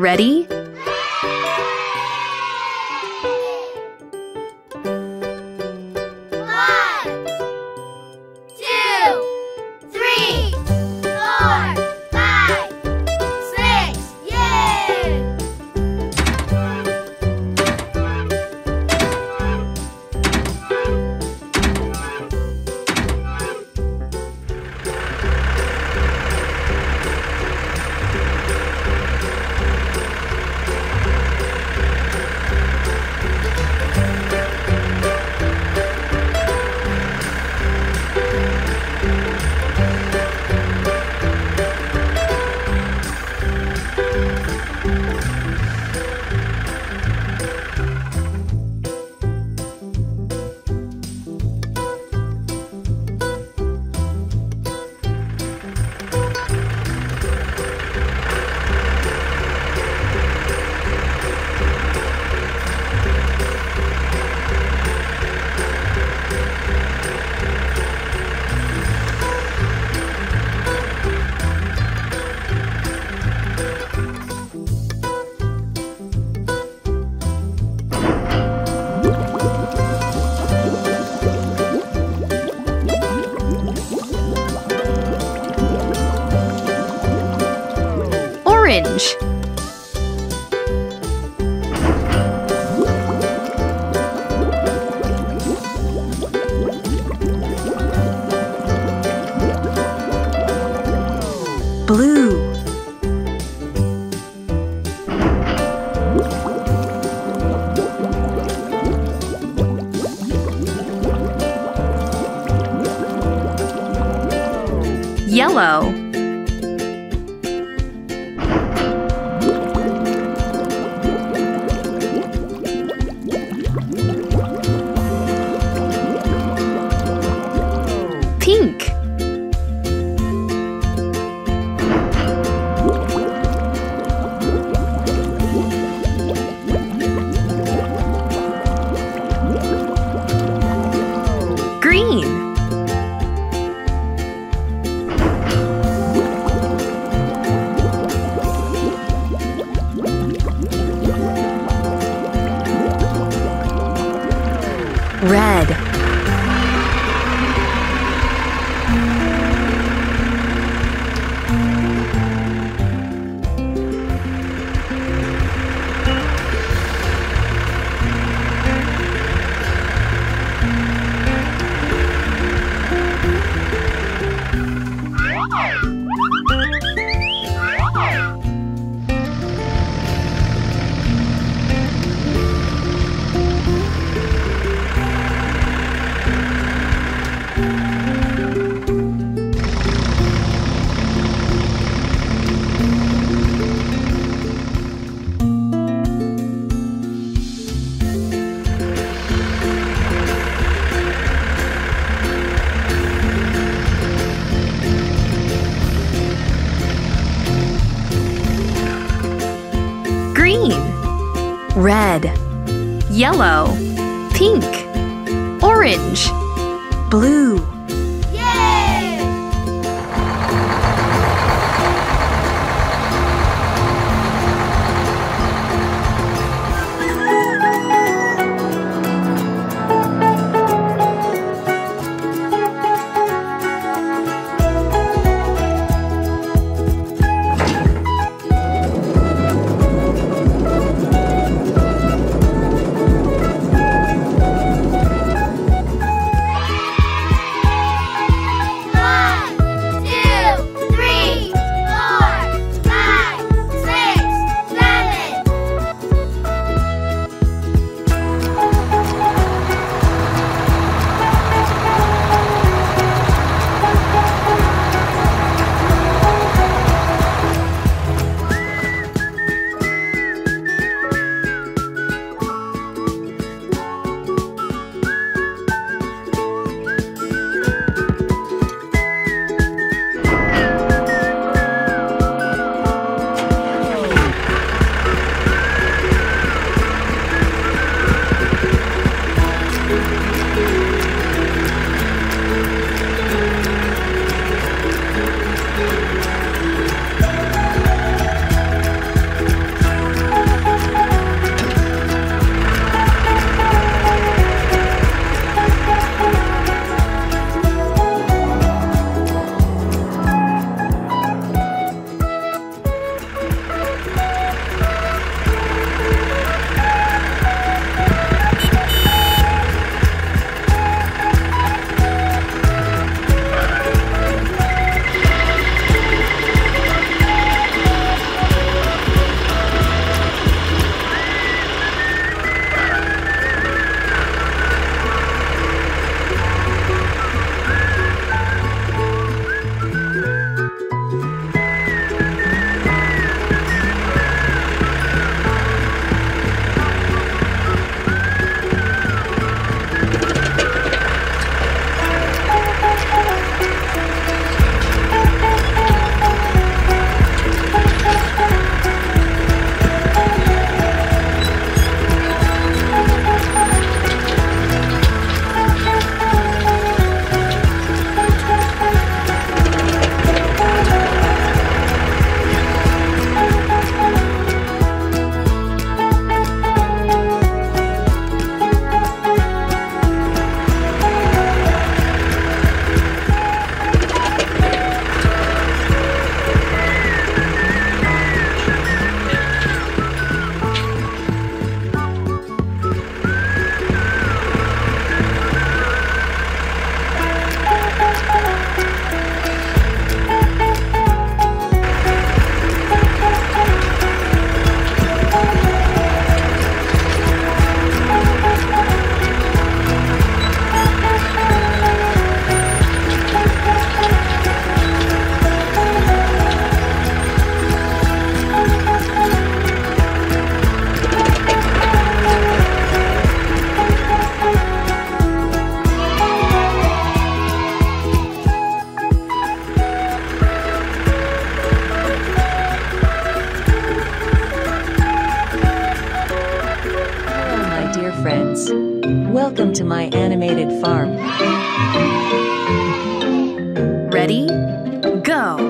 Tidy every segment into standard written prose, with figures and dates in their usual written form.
Ready? Orange. Blue. Yellow. Pink. Green. Red. Green. Red. Yellow. Pink. Orange. Blue. Yay! Welcome to my animated farm. Ready? Go!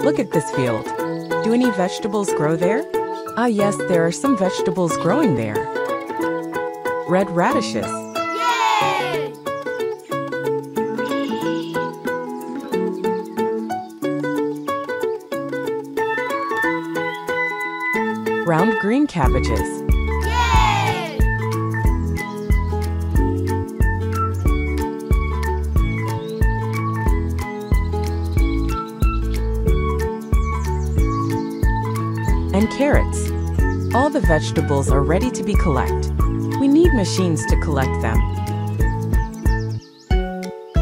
Look at this field. Do any vegetables grow there? Ah, yes, there are some vegetables growing there. Red radishes. Yay! Round green cabbages. Yay! And carrots. All the vegetables are ready to be collected. We need machines to collect them.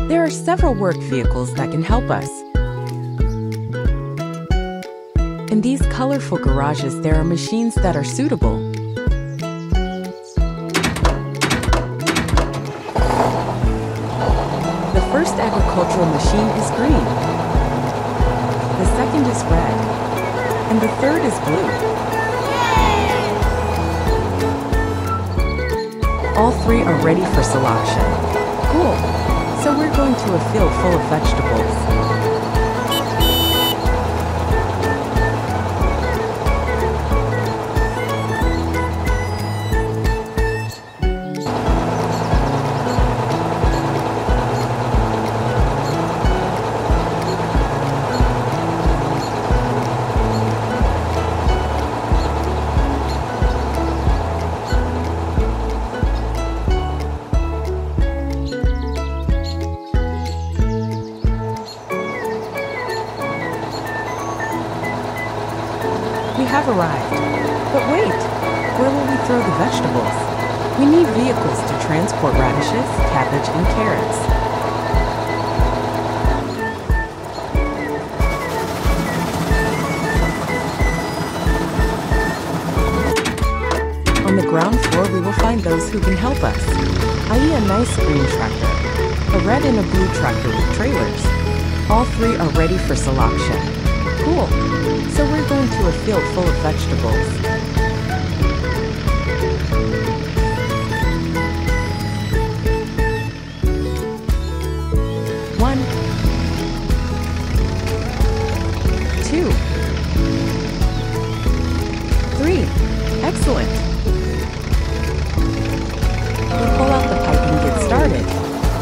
There are several work vehicles that can help us. In these colorful garages, there are machines that are suitable. The first agricultural machine is green. The second is red. And the third is blue. All three are ready for selection. Cool. So we're going to a field full of vegetables. We have arrived. But wait, where will we throw the vegetables? We need vehicles to transport radishes, cabbage, and carrots. On the ground floor, we will find those who can help us, i.e. a nice green tractor, a red and a blue tractor with trailers. All three are ready for selection. Cool. So we're going to a field full of vegetables. One, two, three. Excellent. We pull out the pipe and get started.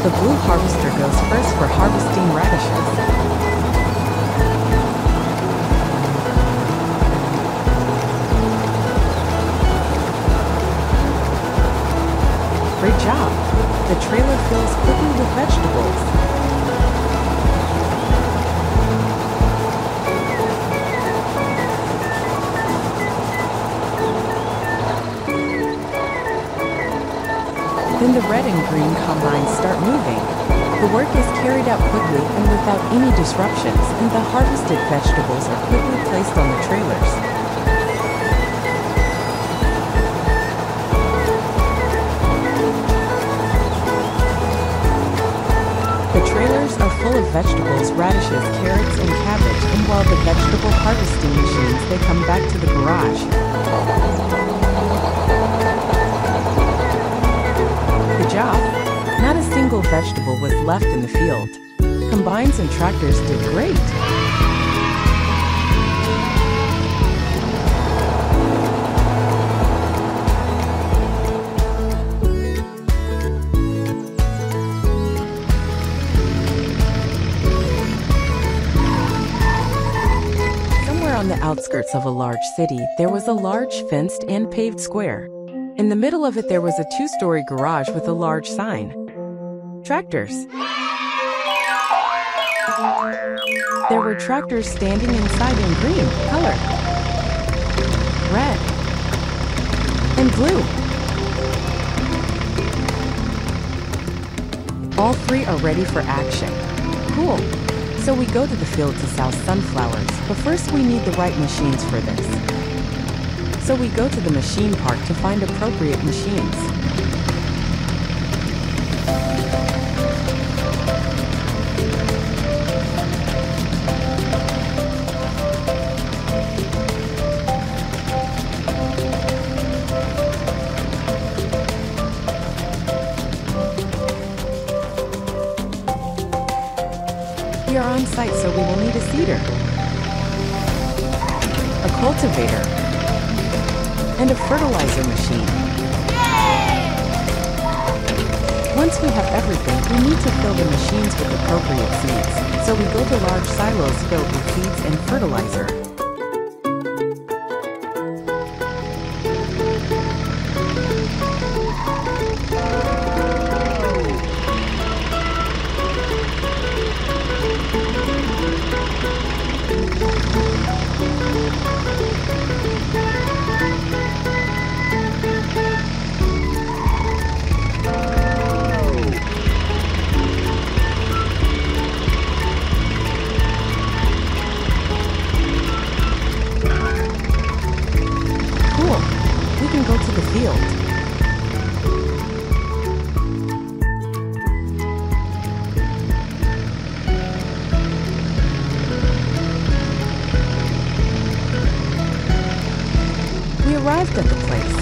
The blue harvester goes first for harvesting radishes. Great job! The trailer fills quickly with vegetables. Then the red and green combines start moving. The work is carried out quickly and without any disruptions, and the harvested vegetables are quickly placed on the trailers. The trailers are full of vegetables, radishes, carrots, and cabbage, and while the vegetable harvesting machines, they come back to the garage. Good job! Not a single vegetable was left in the field. Combines and tractors did great! On the outskirts of a large city, there was a large fenced and paved square. In the middle of it, there was a two-story garage with a large sign. Tractors. There were tractors standing inside in green color, red, and blue. All three are ready for action. Cool. So we go to the field to sow sunflowers, but first we need the right machines for this. So we go to the machine park to find appropriate machines. We are on site, so we will need a seeder, a cultivator, and a fertilizer machine. Once we have everything, we need to fill the machines with appropriate seeds, so we go to large silos filled with seeds and fertilizer. Go to the field. We arrived at the place.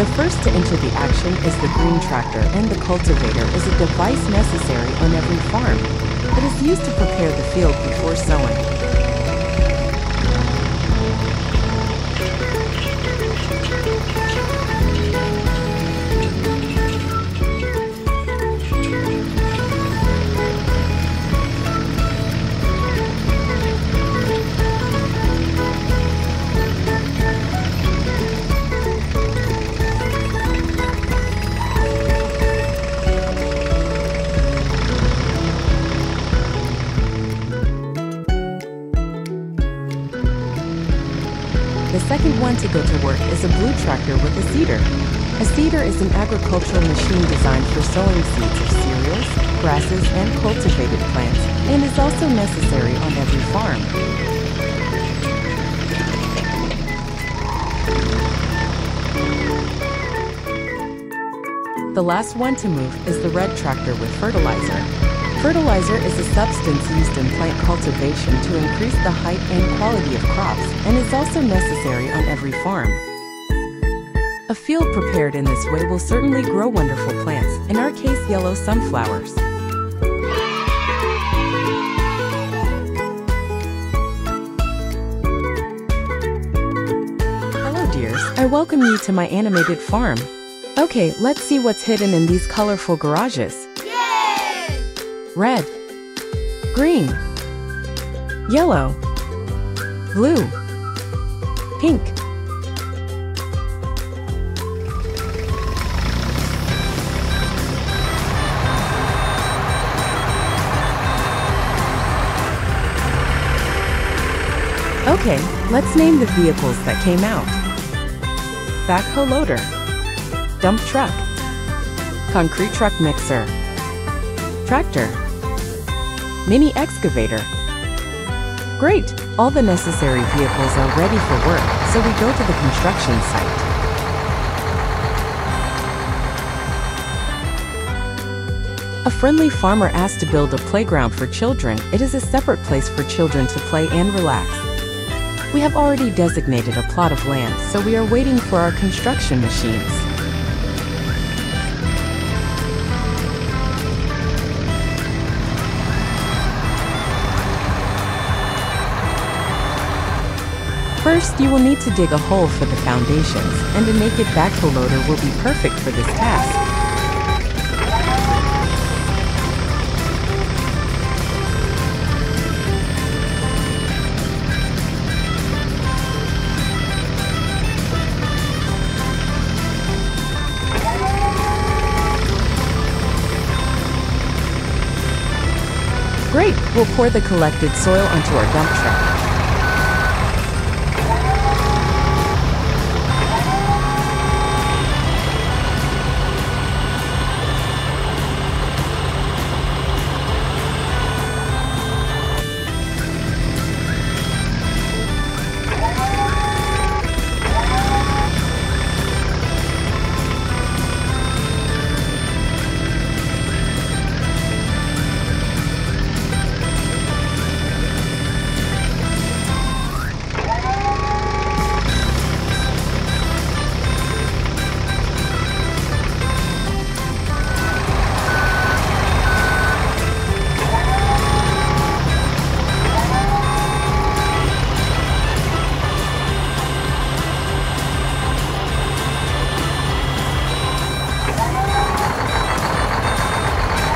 The first to enter the action is the green tractor, and the cultivator is a device necessary on every farm. It is used to prepare the field before sowing. The second one to go to work is a blue tractor with a seeder. A seeder is an agricultural machine designed for sowing seeds of cereals, grasses, and cultivated plants, and is also necessary on every farm. The last one to move is the red tractor with fertilizer. Fertilizer is a substance used in plant cultivation to increase the height and quality of crops, and is also necessary on every farm. A field prepared in this way will certainly grow wonderful plants, in our case yellow sunflowers. Hello dears, I welcome you to my animated farm. Okay, let's see what's hidden in these colorful garages. Red, green, yellow, blue, pink. Okay, let's name the vehicles that came out. Backhoe loader, dump truck, concrete truck mixer, tractor, mini excavator. Great! All the necessary vehicles are ready for work, so we go to the construction site. A friendly farmer asked to build a playground for children. It is a separate place for children to play and relax. We have already designated a plot of land, so we are waiting for our construction machines. First, you will need to dig a hole for the foundations, and a naked backhoe loader will be perfect for this task. Great! We'll pour the collected soil onto our dump truck.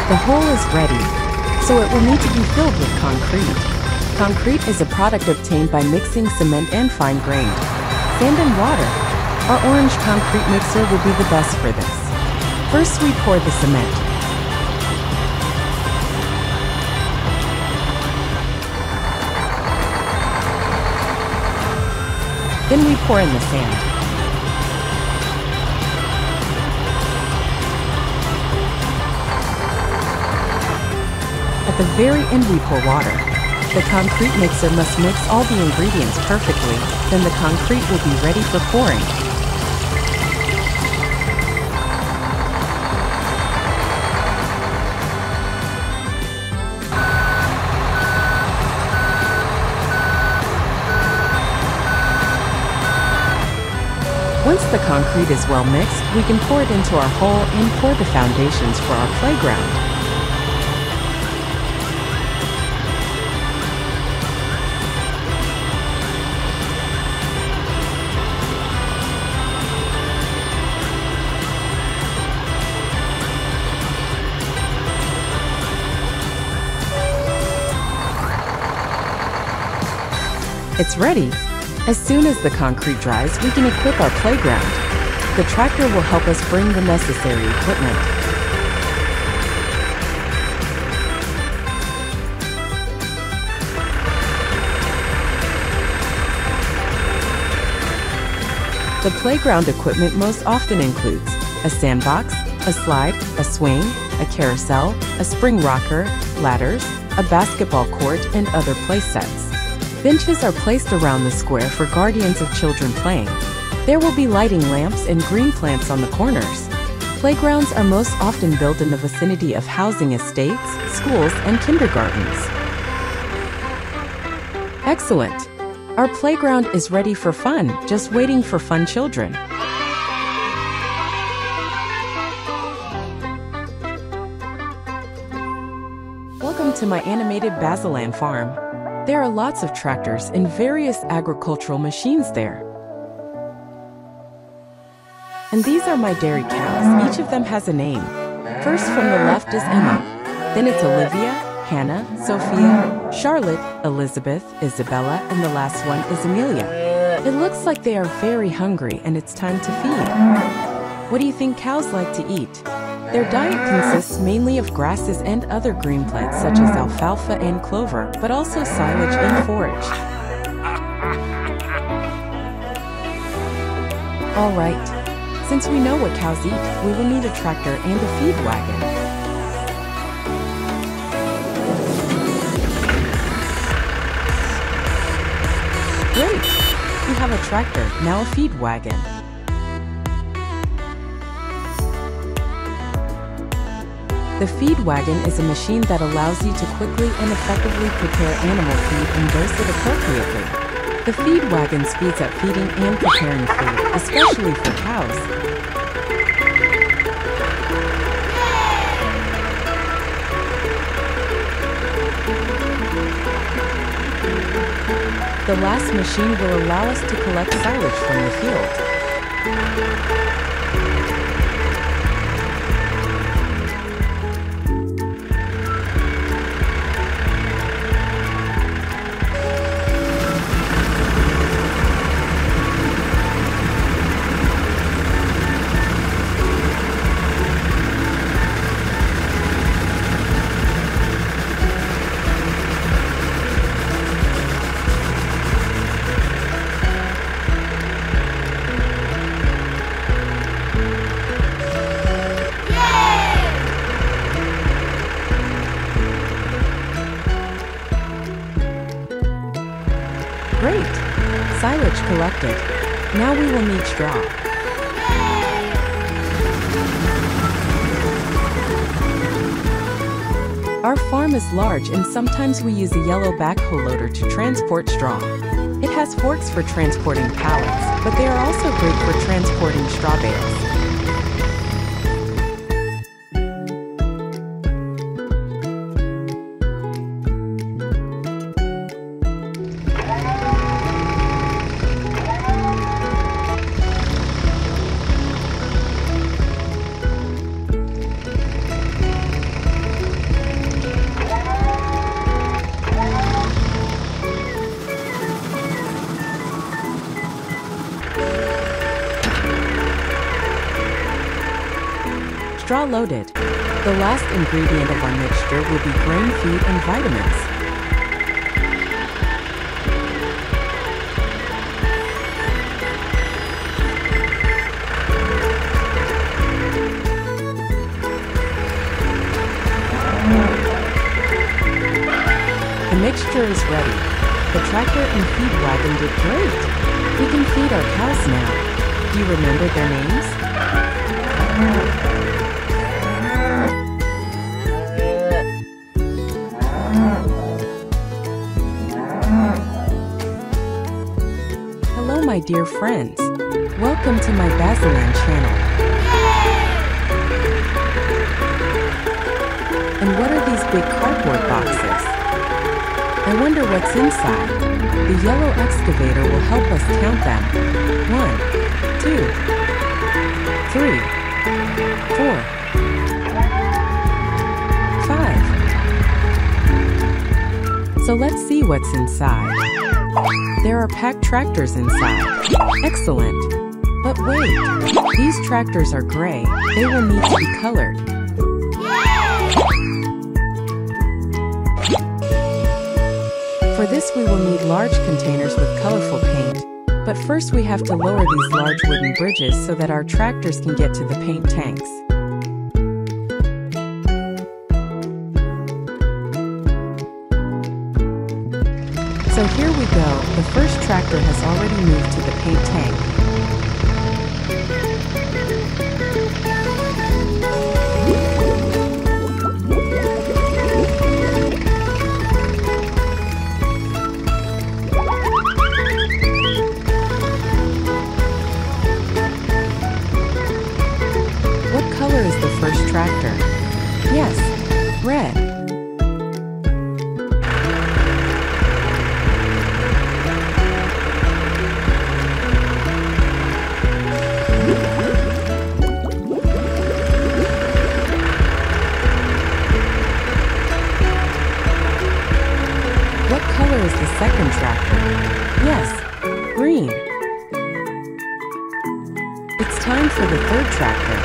The hole is ready, so it will need to be filled with concrete. Concrete is a product obtained by mixing cement and fine grain, sand and water. Our orange concrete mixer will be the best for this. First we pour the cement. Then we pour in the sand. At the very end we pour water. The concrete mixer must mix all the ingredients perfectly, then the concrete will be ready for pouring. Once the concrete is well mixed, we can pour it into our hole and pour the foundations for our playground. It's ready. As soon as the concrete dries, we can equip our playground. The tractor will help us bring the necessary equipment. The playground equipment most often includes a sandbox, a slide, a swing, a carousel, a spring rocker, ladders, a basketball court, and other play sets. Benches are placed around the square for guardians of children playing. There will be lighting lamps and green plants on the corners. Playgrounds are most often built in the vicinity of housing estates, schools, and kindergartens. Excellent! Our playground is ready for fun, just waiting for fun children. Welcome to my animated Bazylland farm. There are lots of tractors and various agricultural machines there. And these are my dairy cows. Each of them has a name. First from the left is Emma. Then it's Olivia, Hannah, Sophia, Charlotte, Elizabeth, Isabella, and the last one is Amelia. It looks like they are very hungry and it's time to feed. What do you think cows like to eat? Their diet consists mainly of grasses and other green plants such as alfalfa and clover, but also silage and forage. All right, since we know what cows eat, we will need a tractor and a feed wagon. Great! We have a tractor, now a feed wagon. The feed wagon is a machine that allows you to quickly and effectively prepare animal feed and dose it appropriately. The feed wagon speeds up feeding and preparing food, especially for cows. The last machine will allow us to collect silage from the field. Great! Silage collected. Now we will need straw. Our farm is large and sometimes we use a yellow backhoe loader to transport straw. It has forks for transporting pallets, but they are also great for transporting straw bales. Straw loaded. The last ingredient of our mixture will be grain feed and vitamins. The mixture is ready. The tractor and feed wagon did great. We can feed our cows now. Do you remember their names? Hello, my dear friends. Welcome to my Bazylland channel. And what are these big cardboard boxes? I wonder what's inside. The yellow excavator will help us count them. 1, 2, 3, 4, 5. So let's see what's inside. There are packed tractors inside. Excellent. But wait, these tractors are gray. They will need to be colored. For this we will need large containers with colorful paint. But first we have to lower these large wooden bridges so that our tractors can get to the paint tanks. So here we go, the first tractor has already moved to the paint tank. What color is the first tractor? Yes, red. What color is the second tractor? Yes, green. It's time for the third tractor.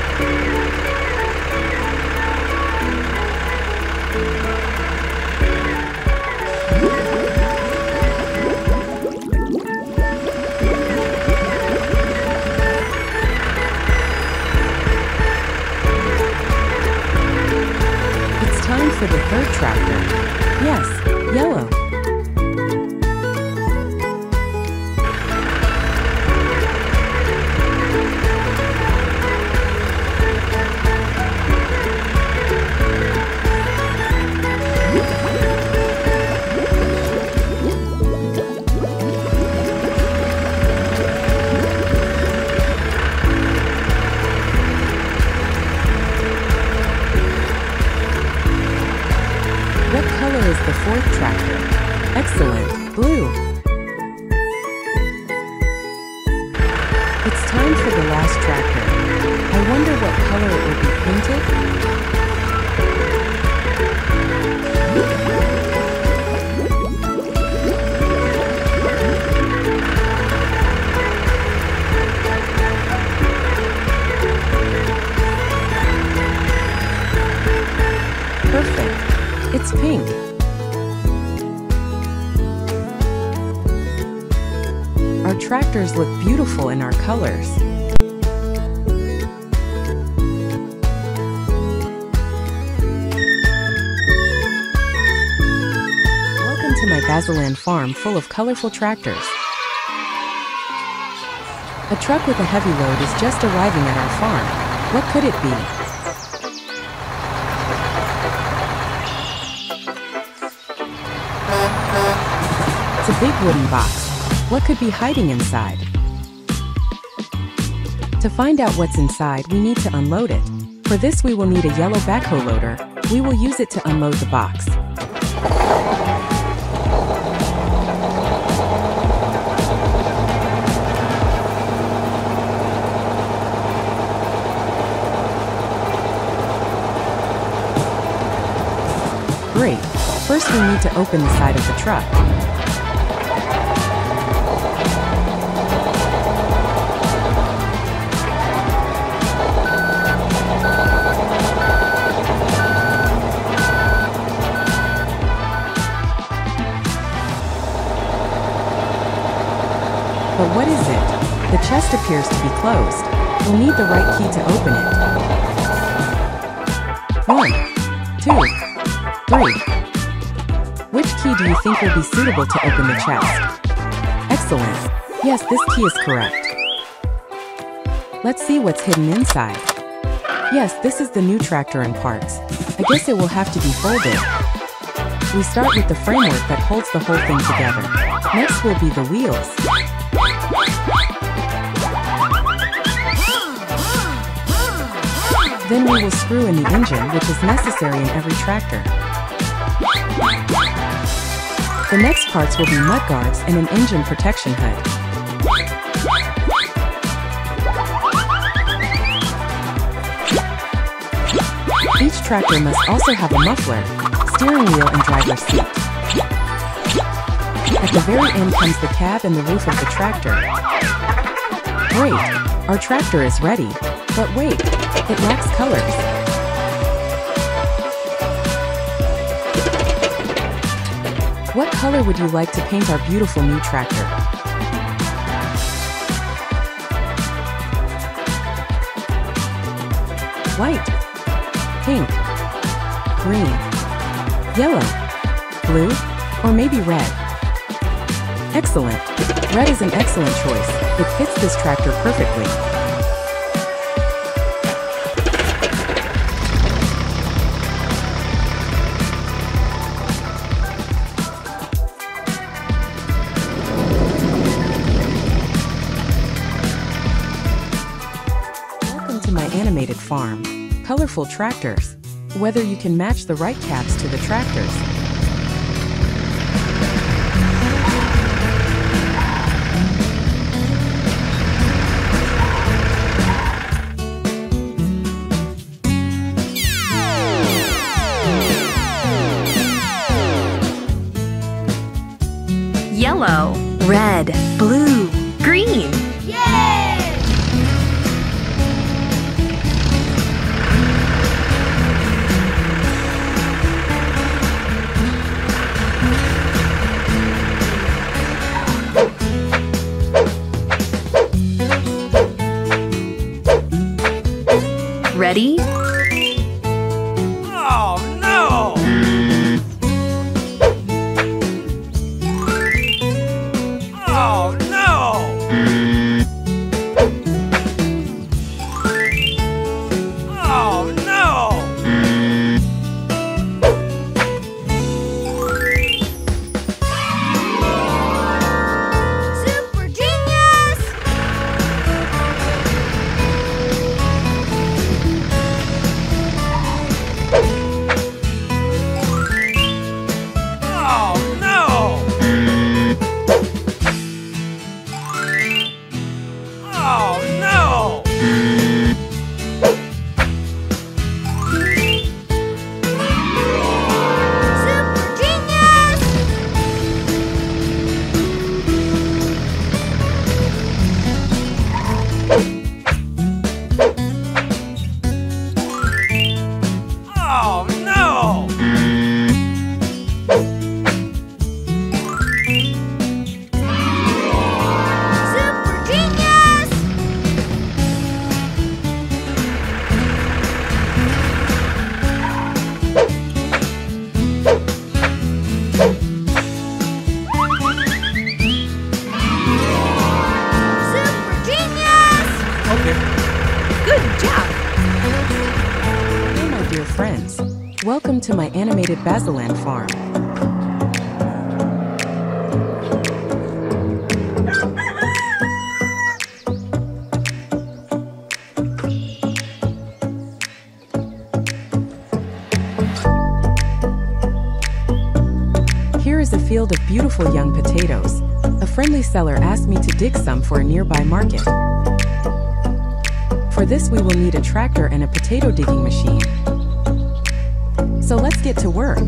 It's time for the third tractor. Yes, yellow. What color is the fourth tractor? Excellent, blue. It's time for the last tractor. I wonder what color it will be painted? Perfect. It's pink. Our tractors look beautiful in our colors. Welcome to my Bazylland farm full of colorful tractors. A truck with a heavy load is just arriving at our farm. What could it be? It's a big wooden box. What could be hiding inside? To find out what's inside, we need to unload it. For this, we will need a yellow backhoe loader. We will use it to unload the box. Great. First, we need to open the side of the truck. But what is it? The chest appears to be closed. We'll need the right key to open it. 1, 2, 3. Which key do you think will be suitable to open the chest? Excellent. Yes, this key is correct. Let's see what's hidden inside. Yes, this is the new tractor and parts. I guess it will have to be folded. We start with the framework that holds the whole thing together. Next will be the wheels. Then we will screw in the engine, which is necessary in every tractor. The next parts will be mudguards and an engine protection hood. Each tractor must also have a muffler, steering wheel and driver's seat. At the very end comes the cab and the roof of the tractor. Great! Our tractor is ready. But wait, it lacks colors. What color would you like to paint our beautiful new tractor? White, pink, green, yellow, blue, or maybe red? Excellent! Red is an excellent choice. It fits this tractor perfectly. Welcome to my animated farm. Colorful tractors. Whether you can match the right cabs to the tractors. Yellow, red, blue, green. Yay! Ready? Oh no! Oh no! Oh no! Super genius! Oh no! Oh no! Super genius! Oh no! Super genius! Super genius! Okay. Good job! Hey my dear friends. Welcome to my animated Bazylland farm. Here is a field of beautiful young potatoes. A friendly seller asked me to dig some for a nearby market. For this we will need a tractor and a potato digging machine. So let's get to work.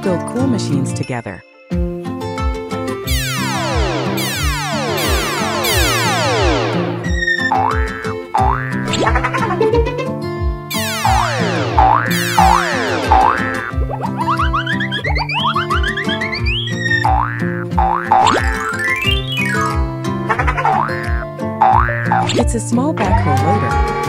Let's build cool machines together. It's a small backhoe loader.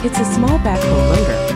It's a small backhoe loader.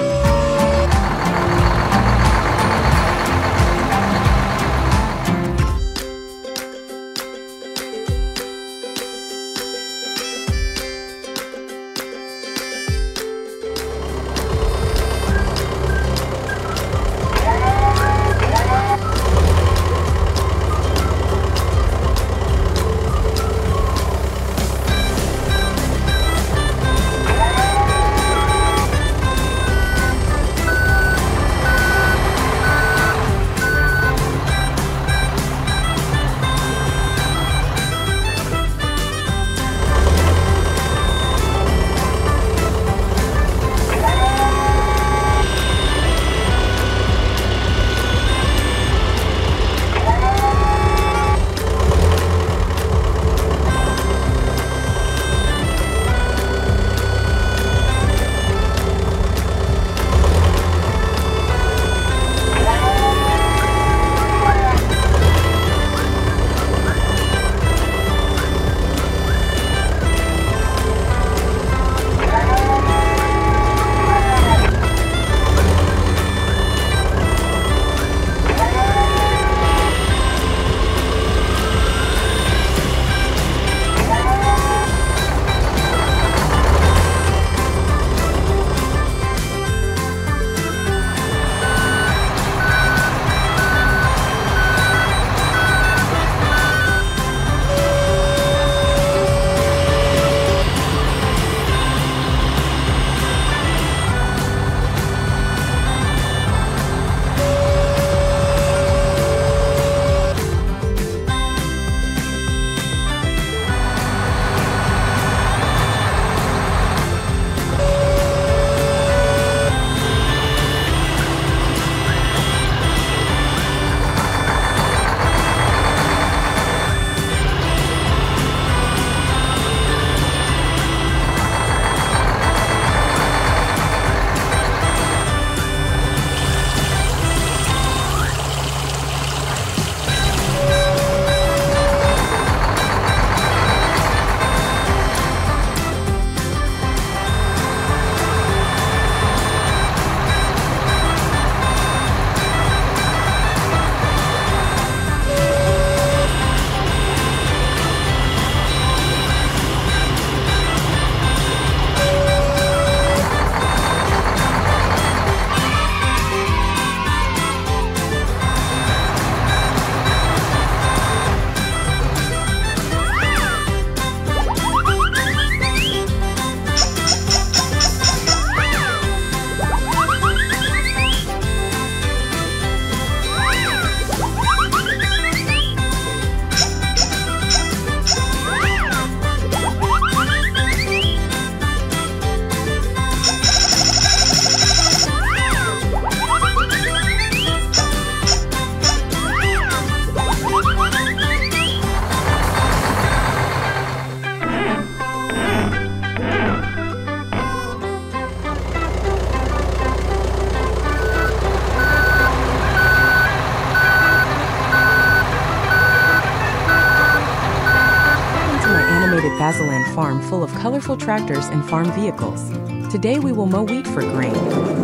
Bazylland farm full of colorful tractors and farm vehicles. Today we will mow wheat for grain.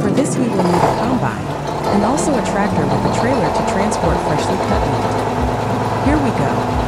For this we will need a combine, and also a tractor with a trailer to transport freshly cut wheat. Here we go.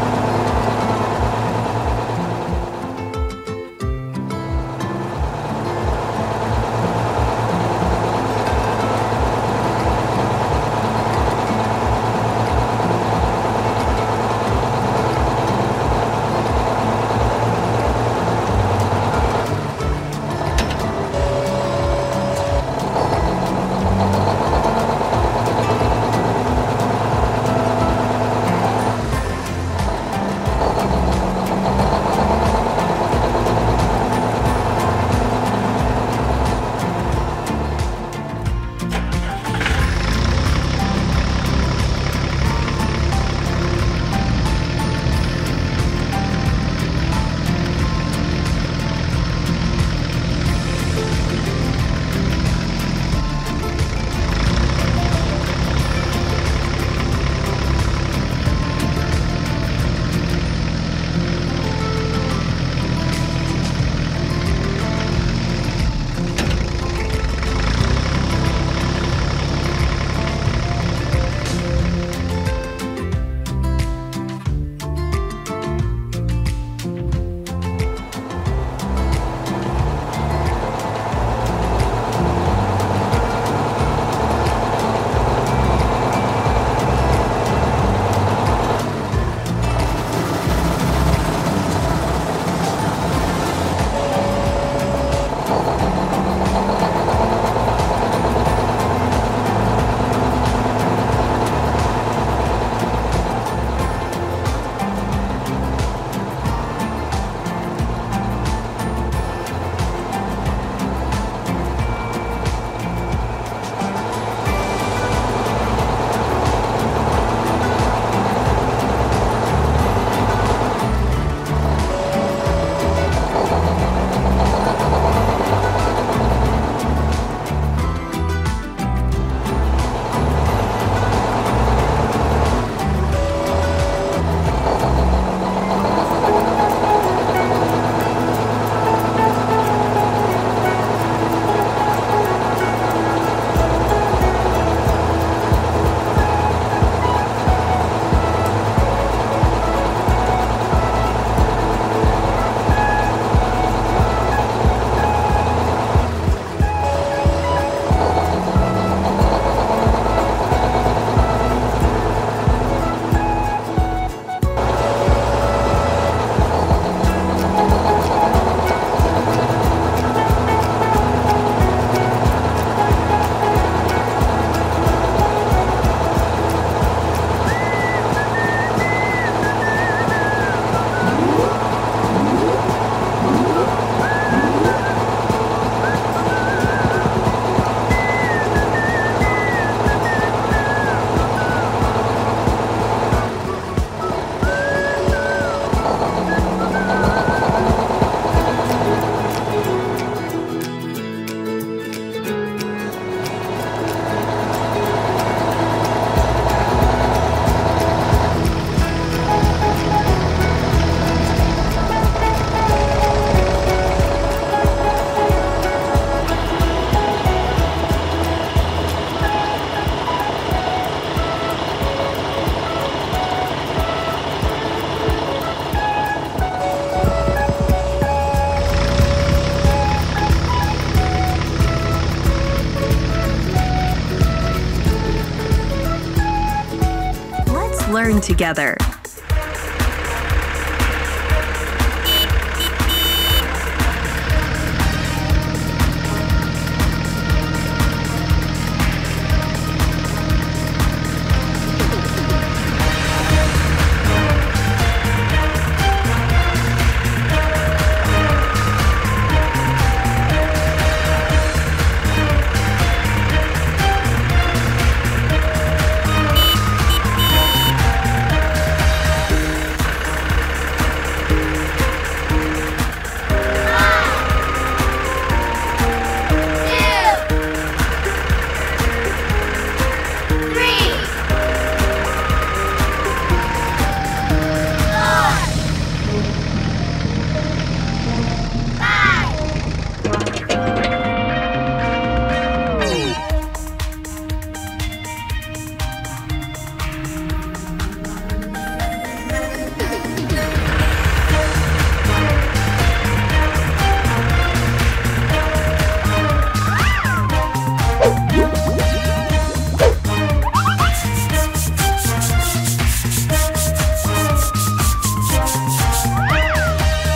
fun together.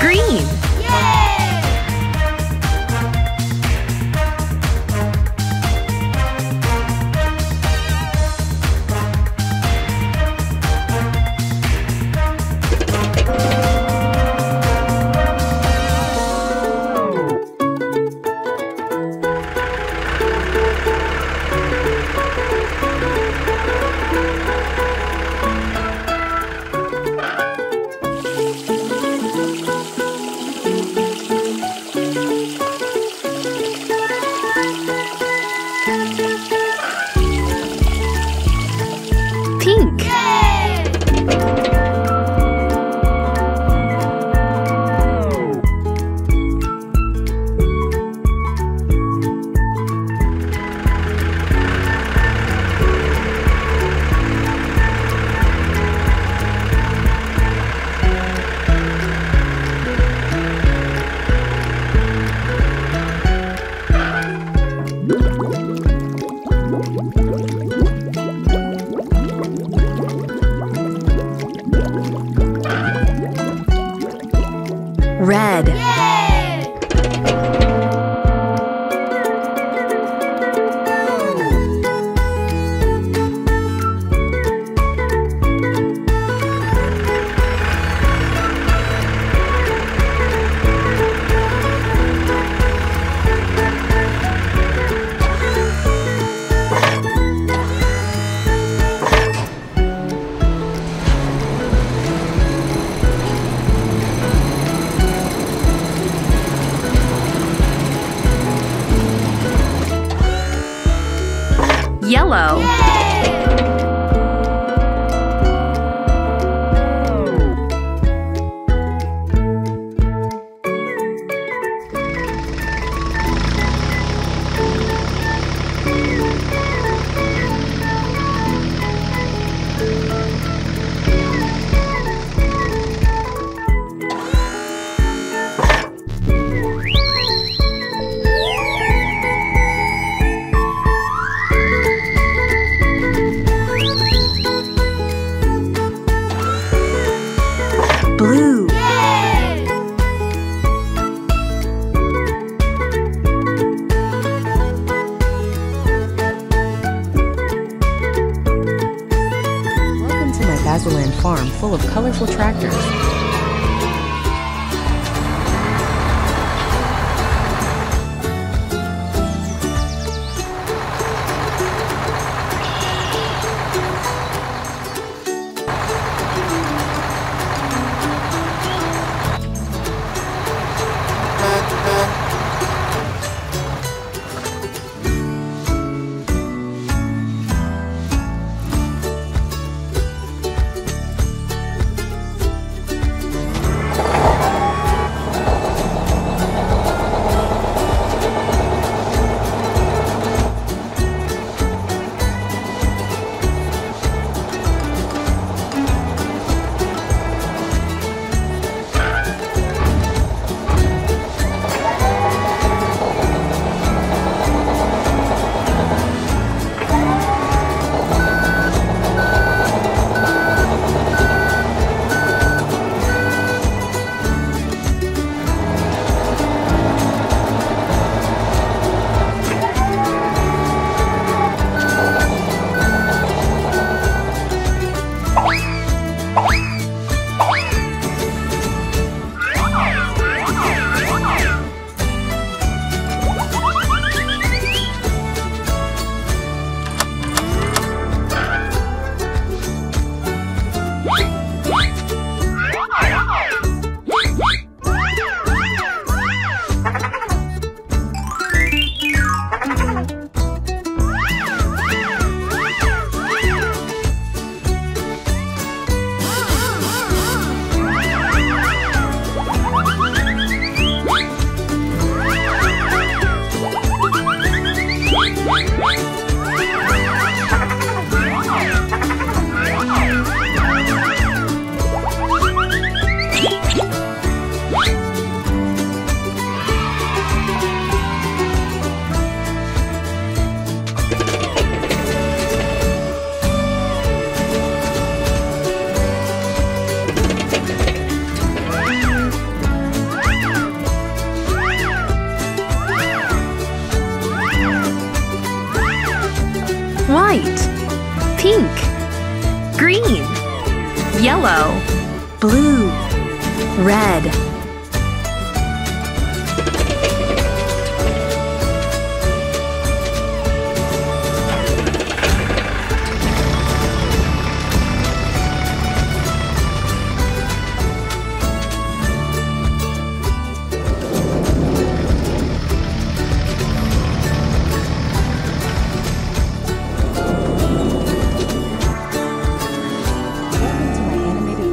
Green. Pink. Red. Yellow. Blue. Welcome to my Bazylland farm full of colorful tractors. white, pink, green, yellow, blue, red.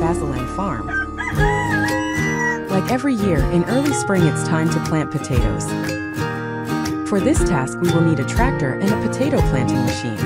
Bazylland farm. Like every year, in early spring it's time to plant potatoes. For this task we will need a tractor and a potato planting machine.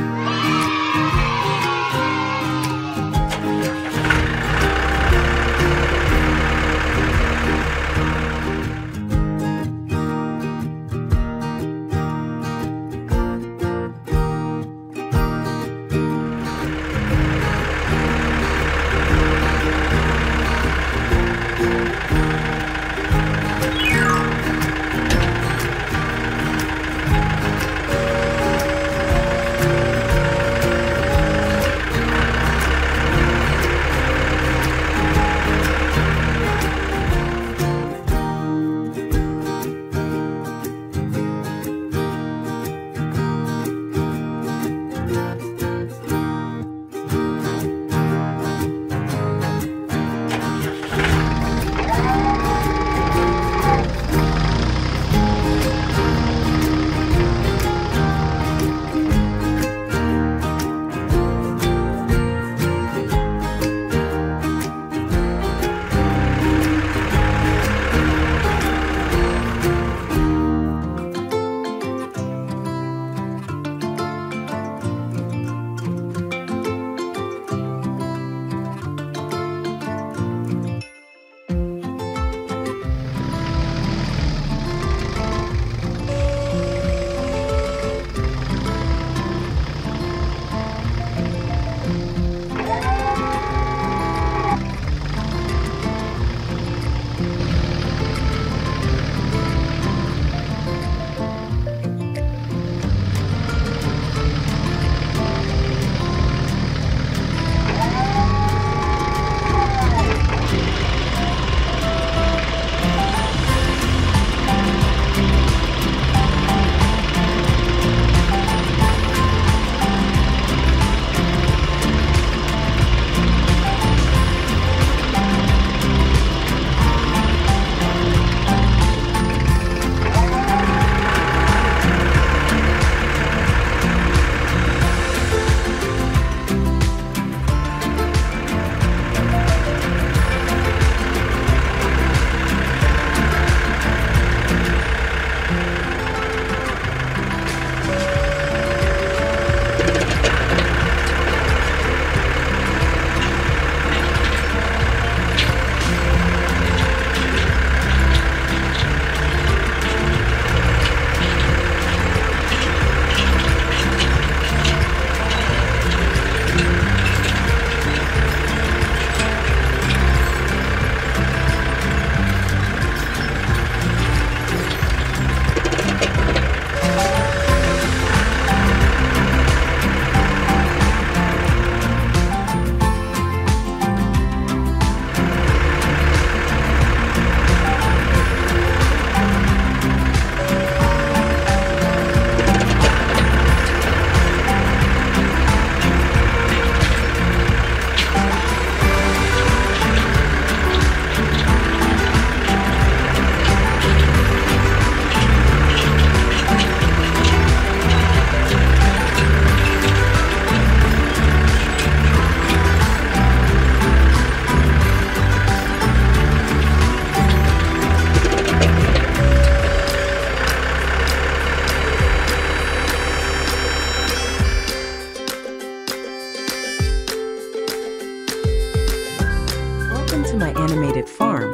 to my animated farm.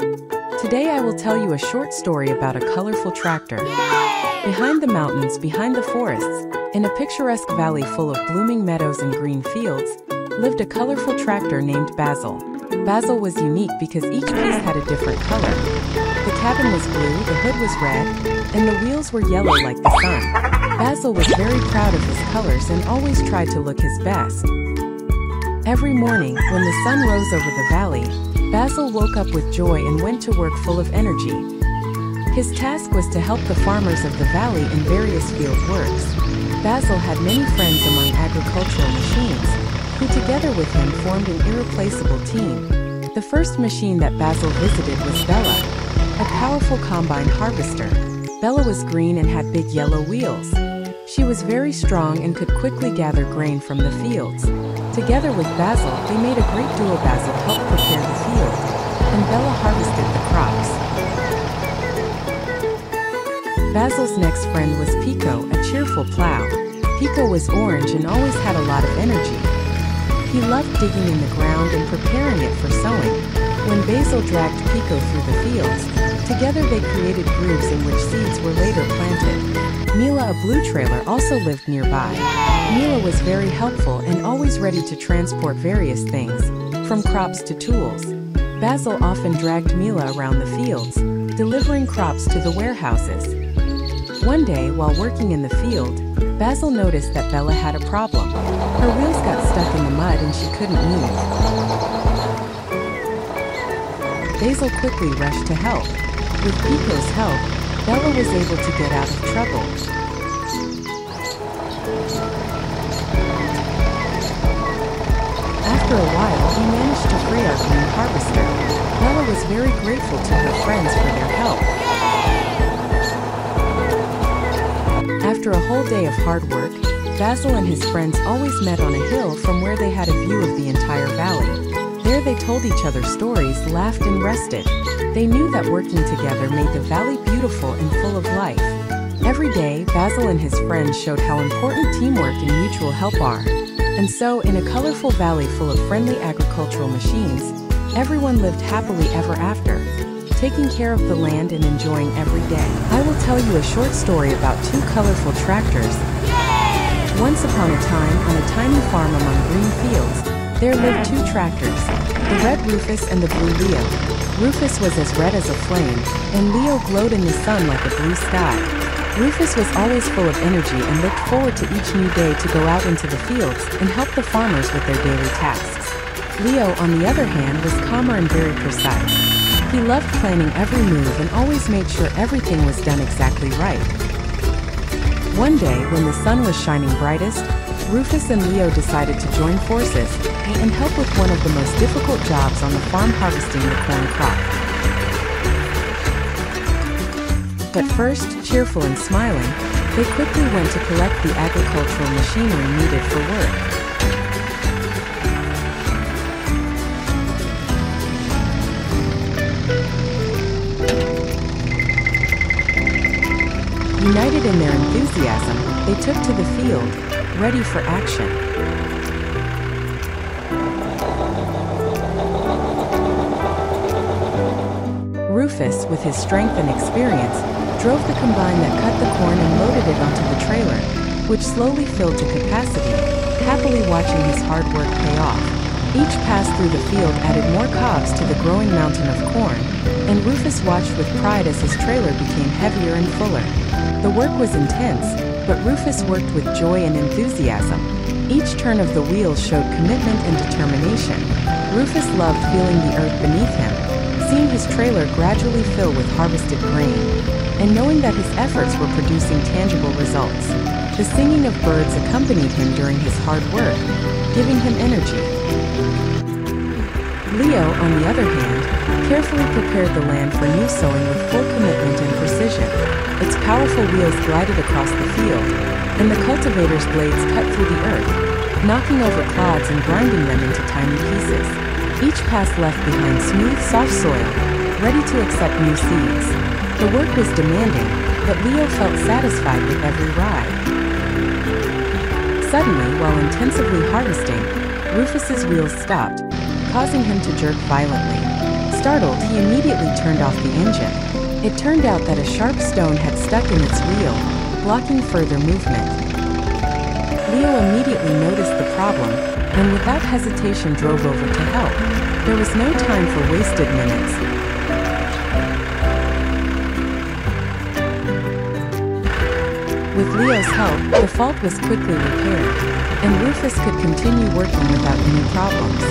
Today I will tell you a short story about a colorful tractor. Behind the mountains, behind the forests, in a picturesque valley full of blooming meadows and green fields, lived a colorful tractor named Basil. Basil was unique because each piece had a different color. The cabin was blue, the hood was red, and the wheels were yellow like the sun. Basil was very proud of his colors and always tried to look his best. Every morning, when the sun rose over the valley, Basil woke up with joy and went to work full of energy. His task was to help the farmers of the valley in various field works. Basil had many friends among agricultural machines, who together with him formed an irreplaceable team. The first machine that Basil visited was Bella, a powerful combine harvester. Bella was green and had big yellow wheels. She was very strong and could quickly gather grain from the fields. Together with Basil, they made a great duo. Basil helped prepare the field, and Bella harvested the crops. Basil's next friend was Pico, a cheerful plow. Pico was orange and always had a lot of energy. He loved digging in the ground and preparing it for sowing. When Basil dragged Pico through the fields, together they created grooves in which seeds were later planted. Mila, a blue trailer, also lived nearby. Mila was very helpful and always ready to transport various things, from crops to tools. Basil often dragged Mila around the fields, delivering crops to the warehouses. One day, while working in the field, Basil noticed that Bella had a problem. Her wheels got stuck in the mud and she couldn't move. Basil quickly rushed to help. With Pico's help, Bella was able to get out of trouble. After a while, he managed to free our green harvester. Bella was very grateful to her friends for their help. After a whole day of hard work, Basil and his friends always met on a hill from where they had a view of the entire valley. There they told each other stories, laughed and rested. They knew that working together made the valley beautiful and full of life. Every day, Basil and his friends showed how important teamwork and mutual help are. And so, in a colorful valley full of friendly agricultural machines, everyone lived happily ever after, taking care of the land and enjoying every day. I will tell you a short story about two colorful tractors. Once upon a time, on a tiny farm among green fields, there lived two tractors, the red Rufus and the blue Leo. Rufus was as red as a flame, and Leo glowed in the sun like a blue sky. Rufus was always full of energy and looked forward to each new day to go out into the fields and help the farmers with their daily tasks. Leo, on the other hand, was calmer and very precise. He loved planning every move and always made sure everything was done exactly right. One day, when the sun was shining brightest, Rufus and Leo decided to join forces and help with one of the most difficult jobs on the farm, harvesting the corn crop. But first, cheerful and smiling, they quickly went to collect the agricultural machinery needed for work. United in their enthusiasm, they took to the field, ready for action. Rufus, with his strength and experience, drove the combine that cut the corn and loaded it onto the trailer, which slowly filled to capacity, happily watching his hard work pay off. Each pass through the field added more cobs to the growing mountain of corn, and Rufus watched with pride as his trailer became heavier and fuller. The work was intense, but Rufus worked with joy and enthusiasm. Each turn of the wheels showed commitment and determination. Rufus loved feeling the earth beneath him, seeing his trailer gradually fill with harvested grain, and knowing that his efforts were producing tangible results. The singing of birds accompanied him during his hard work, giving him energy. Leo, on the other hand, carefully prepared the land for new sowing with full commitment and precision. Its powerful wheels glided across the field, and the cultivator's blades cut through the earth, knocking over clods and grinding them into tiny pieces. Each pass left behind smooth, soft soil, ready to accept new seeds. The work was demanding, but Leo felt satisfied with every ride. Suddenly, while intensively harvesting, Rufus's wheels stopped, causing him to jerk violently. Startled, he immediately turned off the engine. It turned out that a sharp stone had stuck in its wheel, blocking further movement. Leo immediately noticed the problem, and without hesitation drove over to help. There was no time for wasted minutes. With Leo's help, the fault was quickly repaired, and Rufus could continue working without any problems.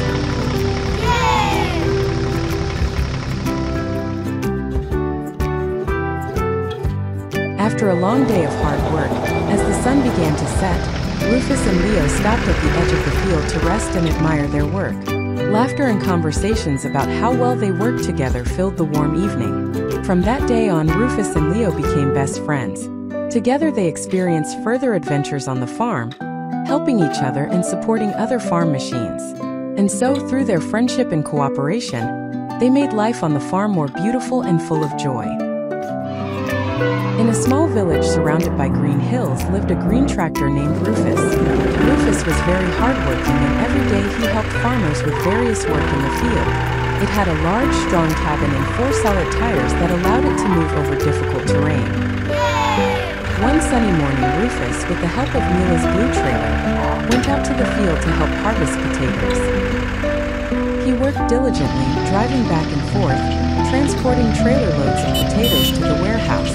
After a long day of hard work, as the sun began to set, Rufus and Leo stopped at the edge of the field to rest and admire their work. Laughter and conversations about how well they worked together filled the warm evening. From that day on, Rufus and Leo became best friends. Together they experienced further adventures on the farm, helping each other and supporting other farm machines. And so, through their friendship and cooperation, they made life on the farm more beautiful and full of joy. In a small village surrounded by green hills lived a green tractor named Rufus. Rufus was very hardworking, and every day he helped farmers with various work in the field. It had a large, strong cabin and 4 solid tires that allowed it to move over difficult terrain. One sunny morning, Rufus, with the help of Mila's blue trailer, went out to the field to help harvest potatoes. He worked diligently, driving back and forth, transporting trailer loads of potatoes to the warehouse.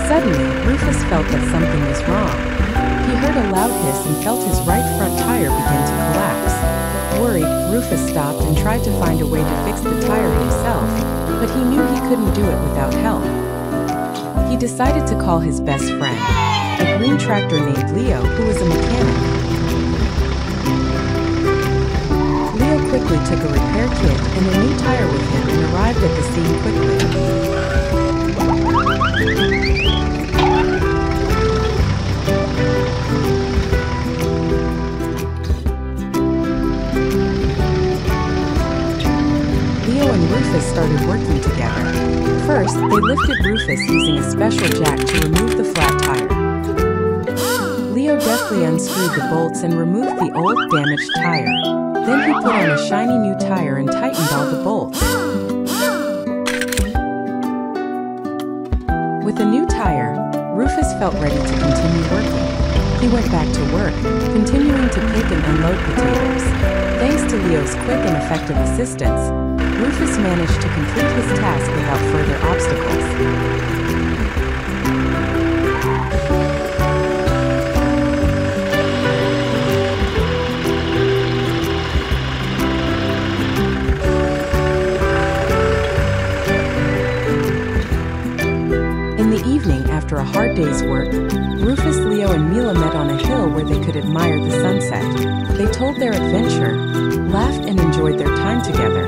Suddenly, Rufus felt that something was wrong. He heard a loud hiss and felt his right front tire begin to collapse. Worried, Rufus stopped and tried to find a way to fix the tire himself, but he knew he couldn't do it without help. He decided to call his best friend, a green tractor named Leo, who was a mechanic. Leo quickly took a repair kit and a new tire with him and arrived at the scene quickly. Leo and Rufus started working together. First, they lifted Rufus using a special jack to remove the flat tire. Leo deftly unscrewed the bolts and removed the old, damaged tire. Then he put on a shiny new tire and tightened all the bolts. With a new tire, Rufus felt ready to continue working. He went back to work, continuing to pick and unload potatoes. Thanks to Leo's quick and effective assistance, Rufus managed to complete his task without further obstacles. In the evening, after a hard day's work, Rufus, Leo, and Mila met on a hill where they could admire the sunset. They told their adventure, laughed, and enjoyed their time together.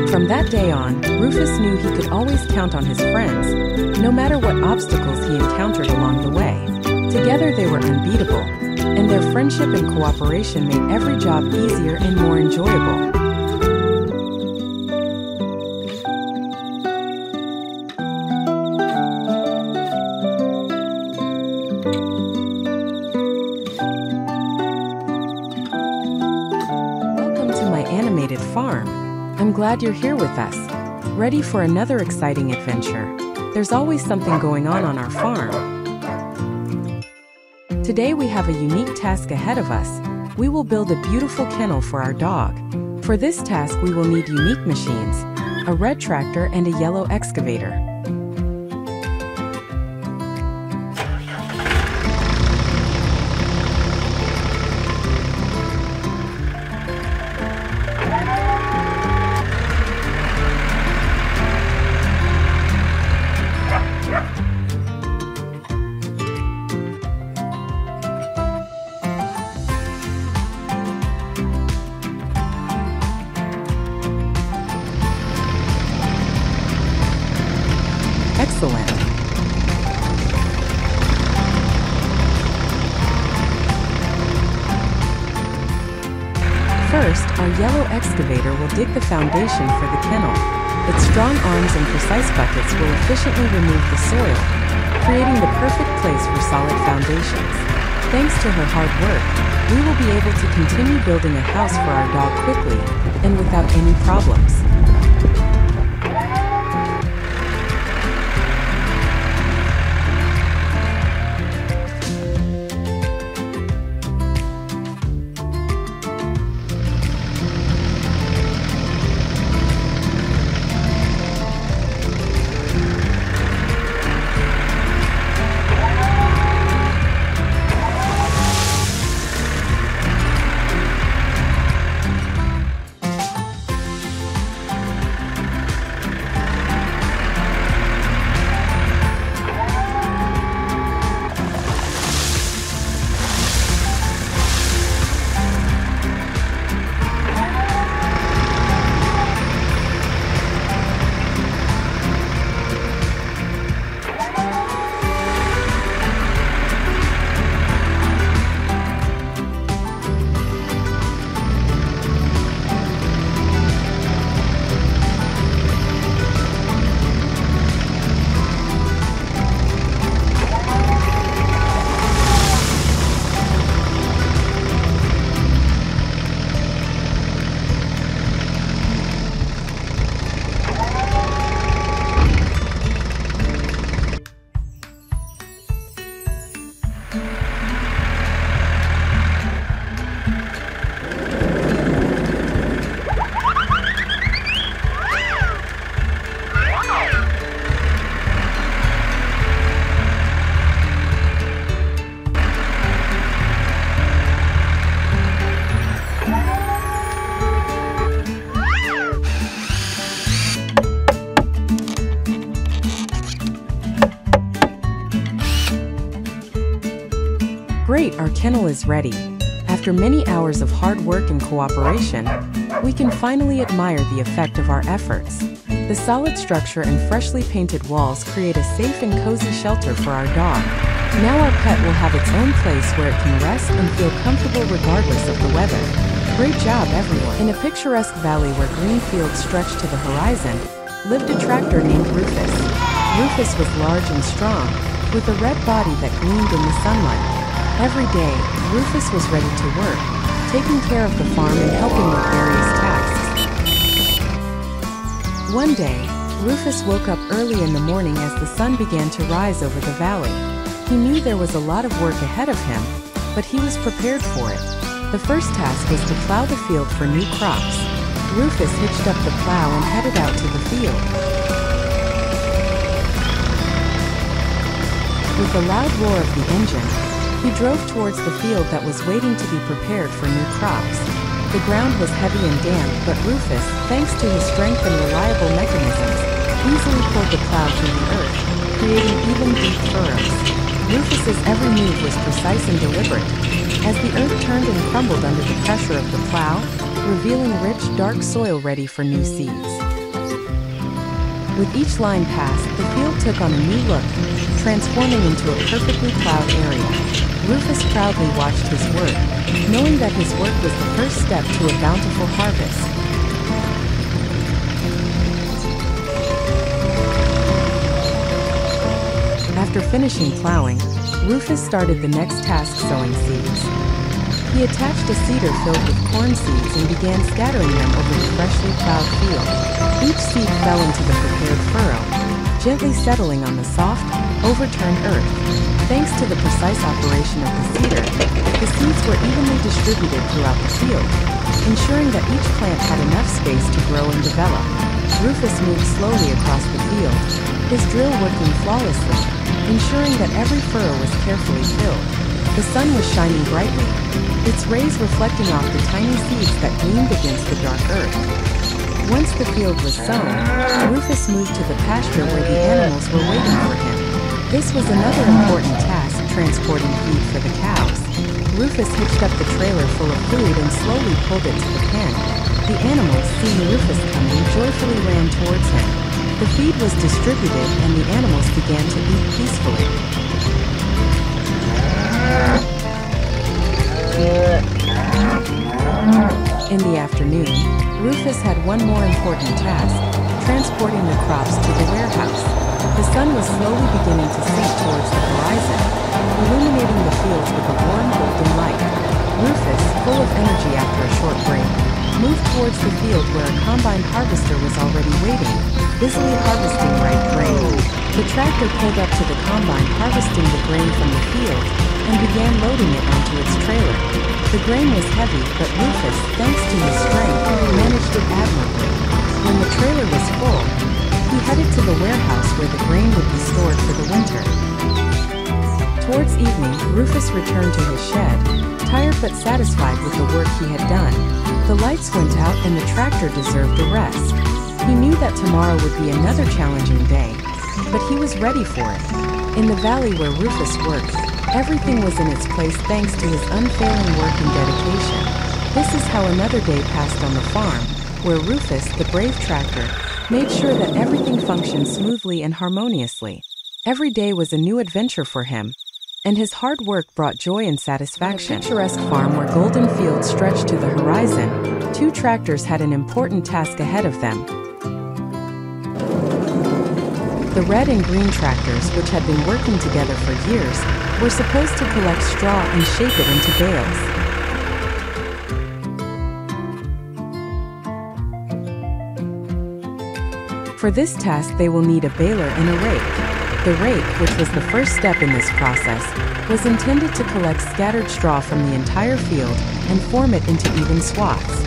From that day on, Rufus knew he could always count on his friends, no matter what obstacles he encountered along the way. Together they were unbeatable, and their friendship and cooperation made every job easier and more enjoyable. Welcome to my animated farm. I'm glad you're here with us, ready for another exciting adventure. There's always something going on our farm. Today we have a unique task ahead of us. We will build a beautiful kennel for our dog. For this task we will need unique machines, a red tractor and a yellow excavator. Excellent. First, our yellow excavator will dig the foundation for the kennel. Its strong arms and precise buckets will efficiently remove the soil, creating the perfect place for solid foundations. Thanks to her hard work, we will be able to continue building a house for our dog quickly and without any problems. Great, our kennel is ready. After many hours of hard work and cooperation, we can finally admire the effect of our efforts. The solid structure and freshly painted walls create a safe and cozy shelter for our dog. Now our pet will have its own place where it can rest and feel comfortable regardless of the weather. Great job, everyone! In a picturesque valley where green fields stretched to the horizon, lived a tractor named Rufus. Rufus was large and strong, with a red body that gleamed in the sunlight. Every day, Rufus was ready to work, taking care of the farm and helping with various tasks. One day, Rufus woke up early in the morning as the sun began to rise over the valley. He knew there was a lot of work ahead of him, but he was prepared for it. The first task was to plow the field for new crops. Rufus hitched up the plow and headed out to the field. With the loud roar of the engine, he drove towards the field that was waiting to be prepared for new crops. The ground was heavy and damp, but Rufus, thanks to his strength and reliable mechanisms, easily pulled the plow through the earth, creating even deep furrows. Rufus's every move was precise and deliberate, as the earth turned and crumbled under the pressure of the plow, revealing rich, dark soil ready for new seeds. With each line passed, the field took on a new look, transforming into a perfectly plowed area. Rufus proudly watched his work, knowing that his work was the first step to a bountiful harvest. After finishing plowing, Rufus started the next task, sowing seeds. He attached a seeder filled with corn seeds and began scattering them over the freshly plowed field. Each seed fell into the prepared furrow, gently settling on the soft, overturned earth. Thanks to the precise operation of the seeder, the seeds were evenly distributed throughout the field, ensuring that each plant had enough space to grow and develop. Rufus moved slowly across the field, his drill working flawlessly, ensuring that every furrow was carefully filled. The sun was shining brightly, its rays reflecting off the tiny seeds that gleamed against the dark earth. Once the field was sown, Rufus moved to the pasture where the animals were waiting for him. This was another important task, transporting feed for the cows. Rufus hitched up the trailer full of food and slowly pulled it to the pen. The animals, seeing Rufus coming, joyfully ran towards him. The feed was distributed and the animals began to eat peacefully. In the afternoon, Rufus had one more important task, transporting the crops to the warehouse. The sun was slowly beginning to sink towards the horizon, illuminating the fields with a warm golden light. Rufus, full of energy after a short break, moved towards the field where a combine harvester was already waiting, busily harvesting ripe grain. The tractor pulled up to the combine harvesting the grain from the field and began loading it onto its trailer. The grain was heavy, but Rufus, thanks to his strength, managed it admirably. When the trailer was full, he headed to the warehouse where the grain would be stored for the winter. Towards evening, Rufus returned to his shed, tired but satisfied with the work he had done. The lights went out and the tractor deserved a rest. He knew that tomorrow would be another challenging day, but he was ready for it. In the valley where Rufus worked, everything was in its place thanks to his unfailing work and dedication. This is how another day passed on the farm, where Rufus, the brave tractor, made sure that everything functioned smoothly and harmoniously. Every day was a new adventure for him, and his hard work brought joy and satisfaction. On a picturesque farm where golden fields stretched to the horizon, two tractors had an important task ahead of them. The red and green tractors, which had been working together for years, were supposed to collect straw and shape it into bales. For this task, they will need a baler and a rake. The rake, which was the first step in this process, was intended to collect scattered straw from the entire field and form it into even swaths.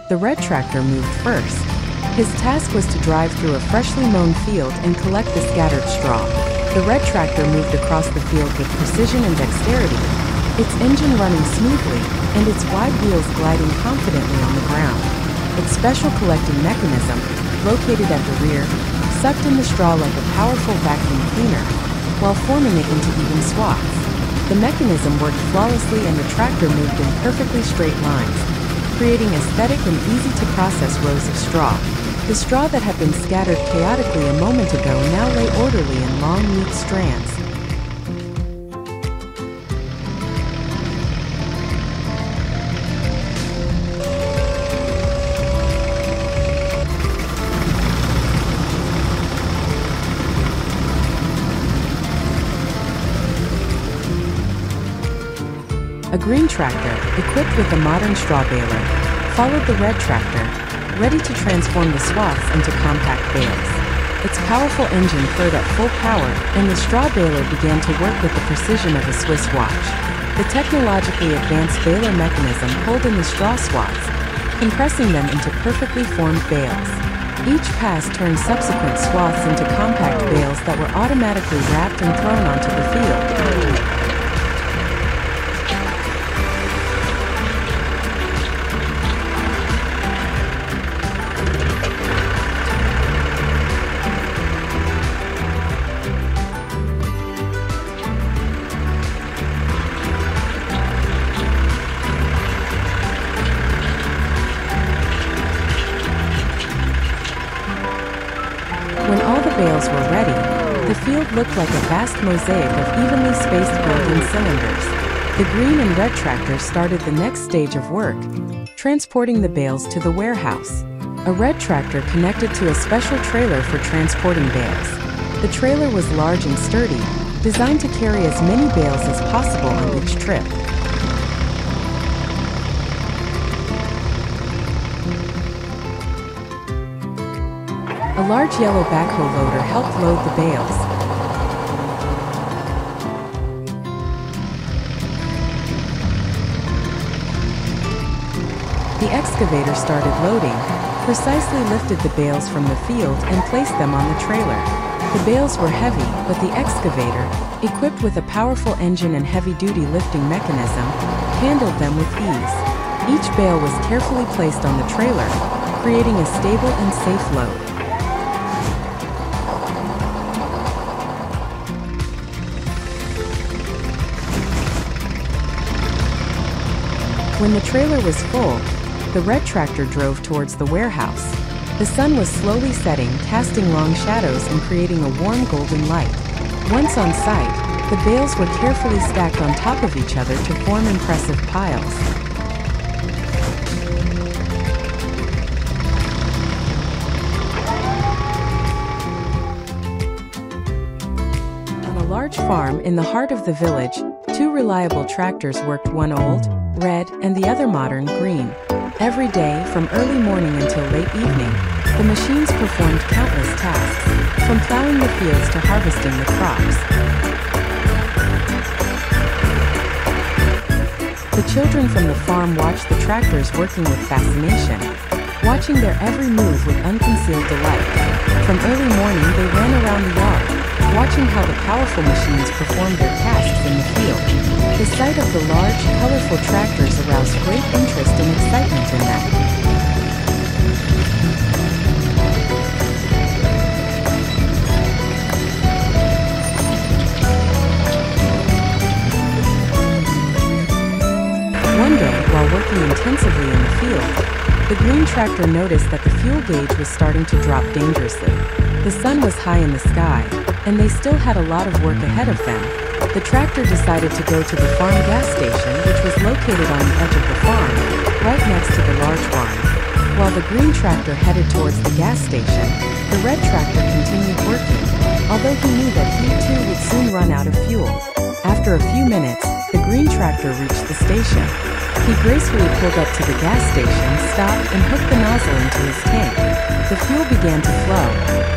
The red tractor moved first. His task was to drive through a freshly mown field and collect the scattered straw. The red tractor moved across the field with precision and dexterity, its engine running smoothly and its wide wheels gliding confidently on the ground. Its special collecting mechanism, located at the rear, sucked in the straw like a powerful vacuum cleaner, while forming it into even swaths. The mechanism worked flawlessly and the tractor moved in perfectly straight lines, creating aesthetic and easy-to-process rows of straw. The straw that had been scattered chaotically a moment ago now lay orderly in long, neat strands. A green tractor, equipped with a modern straw baler, followed the red tractor, ready to transform the swaths into compact bales. Its powerful engine purred at full power, and the straw baler began to work with the precision of a Swiss watch. The technologically advanced baler mechanism pulled in the straw swaths, compressing them into perfectly formed bales. Each pass turned subsequent swaths into compact bales that were automatically wrapped and thrown onto the field. When all the bales were ready, the field looked like a vast mosaic of evenly spaced golden cylinders. The green and red tractors started the next stage of work, transporting the bales to the warehouse. A red tractor connected to a special trailer for transporting bales. The trailer was large and sturdy, designed to carry as many bales as possible on each trip. A large yellow backhoe loader helped load the bales. The excavator started loading, precisely lifted the bales from the field and placed them on the trailer. The bales were heavy, but the excavator, equipped with a powerful engine and heavy-duty lifting mechanism, handled them with ease. Each bale was carefully placed on the trailer, creating a stable and safe load. When the trailer was full, the red tractor drove towards the warehouse. The sun was slowly setting, casting long shadows and creating a warm golden light. Once on site, the bales were carefully stacked on top of each other to form impressive piles. On a large farm in the heart of the village, two reliable tractors worked, one old, red, and the other modern, green. Every day, from early morning until late evening, the machines performed countless tasks, from plowing the fields to harvesting the crops. The children from the farm watched the tractors working with fascination, watching their every move with unconcealed delight. From early morning, they ran around the yard, watching how the powerful machines performed their tasks in the field. The sight of the large, colorful tractors aroused great interest and excitement in them. One day, while working intensively in the field, the green tractor noticed that the fuel gauge was starting to drop dangerously. The sun was high in the sky, and they still had a lot of work ahead of them. The tractor decided to go to the farm gas station, which was located on the edge of the farm, right next to the large barn. While the green tractor headed towards the gas station, the red tractor continued working, although he knew that he too would soon run out of fuel. After a few minutes, the green tractor reached the station. He gracefully pulled up to the gas station, stopped, and hooked the nozzle into his tank. The fuel began to flow,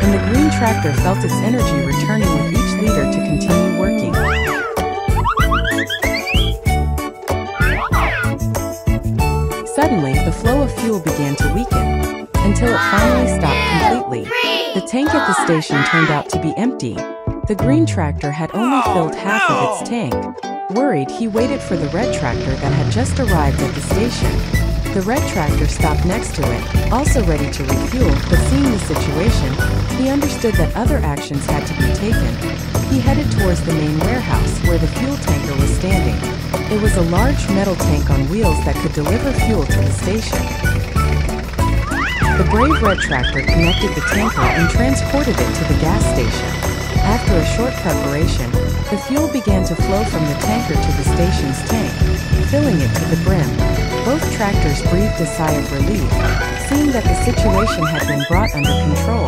and the green tractor felt its energy returning with each liter to continue working. Suddenly, the flow of fuel began to weaken, until it finally stopped completely. The tank at the station turned out to be empty. The green tractor had only filled half of its tank. Worried, he waited for the red tractor that had just arrived at the station. The red tractor stopped next to it, also ready to refuel, but seeing the situation, he understood that other actions had to be taken. He headed towards the main warehouse where the fuel tanker was standing. It was a large metal tank on wheels that could deliver fuel to the station. The brave red tractor connected the tanker and transported it to the gas station. After a short preparation, the fuel began to flow from the tanker to the station's tank, filling it to the brim. Both tractors breathed a sigh of relief, seeing that the situation had been brought under control.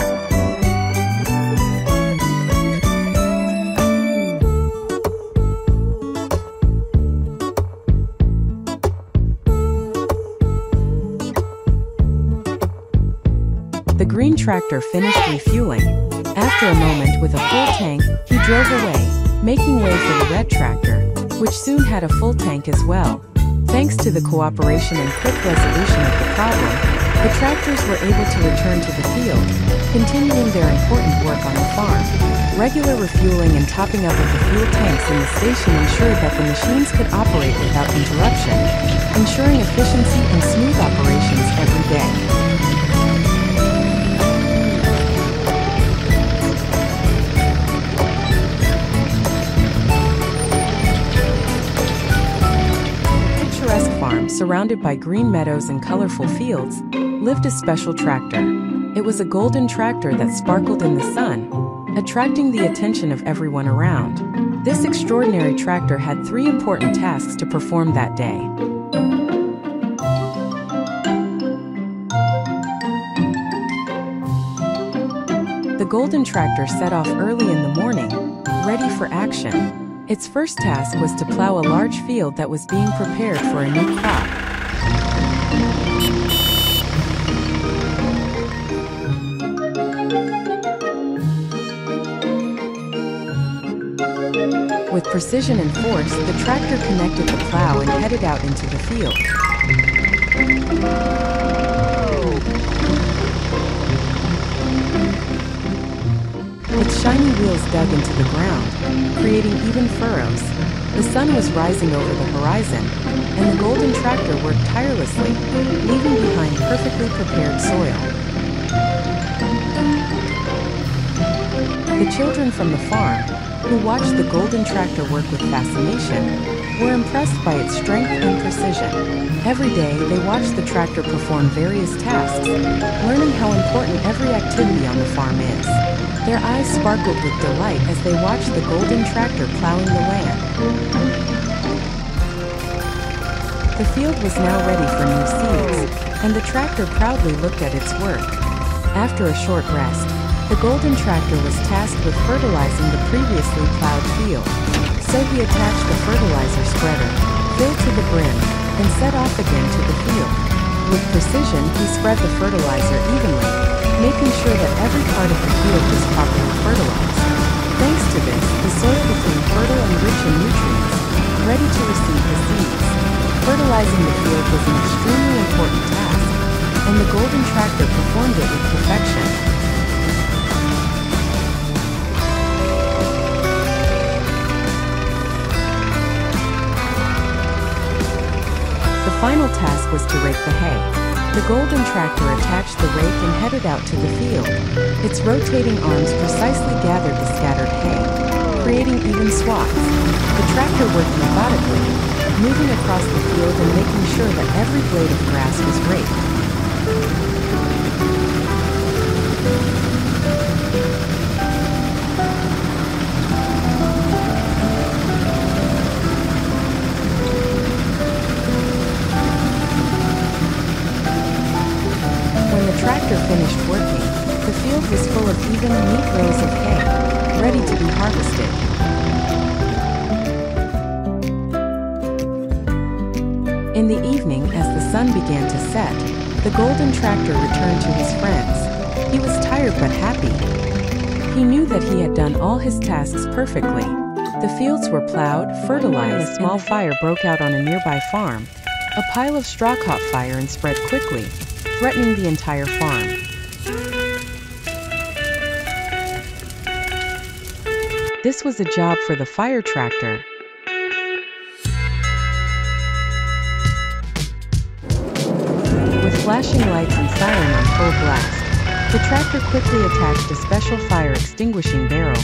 The green tractor finished refueling. After a moment with a full tank, he drove away, making way for the red tractor, which soon had a full tank as well. Thanks to the cooperation and quick resolution of the problem, the tractors were able to return to the field, continuing their important work on the farm. Regular refueling and topping up of the fuel tanks in the station ensured that the machines could operate without interruption, ensuring efficiency and smooth operations every day. Surrounded by green meadows and colorful fields, lived a special tractor. It was a golden tractor that sparkled in the sun, attracting the attention of everyone around. This extraordinary tractor had 3 important tasks to perform that day. The golden tractor set off early in the morning, ready for action. Its first task was to plow a large field that was being prepared for a new crop. With precision and force, the tractor connected the plow and headed out into the field. Its shiny wheels dug into the ground, creating even furrows. The sun was rising over the horizon, and the golden tractor worked tirelessly, leaving behind perfectly prepared soil. The children from the farm, who watched the golden tractor work with fascination, were impressed by its strength and precision. Every day, they watched the tractor perform various tasks, learning how important every activity on the farm is. Their eyes sparkled with delight as they watched the golden tractor plowing the land. The field was now ready for new seeds, and the tractor proudly looked at its work. After a short rest, the golden tractor was tasked with fertilizing the previously plowed field. So he attached the fertilizer spreader, filled to the brim, and set off again to the field. With precision, he spread the fertilizer evenly, making sure that every part of the field was properly fertilized. Thanks to this, the soil became fertile and rich in nutrients, ready to receive the seeds. Fertilizing the field was an extremely important task, and the golden tractor performed it with perfection. The final task was to rake the hay. The golden tractor attached the rake and headed out to the field. Its rotating arms precisely gathered the scattered hay, creating even swaths. The tractor worked methodically, moving across the field and making sure that every blade of grass was raked. Finished working, the field was full of even, neat rows of hay, ready to be harvested. In the evening, as the sun began to set, the golden tractor returned to his friends. He was tired but happy. He knew that he had done all his tasks perfectly. The fields were plowed, fertilized, a small fire broke out on a nearby farm. A pile of straw caught fire and spread quickly, threatening the entire farm. This was a job for the fire tractor. flashing lights and siren on full blast. The tractor quickly attached a special fire extinguishing barrel.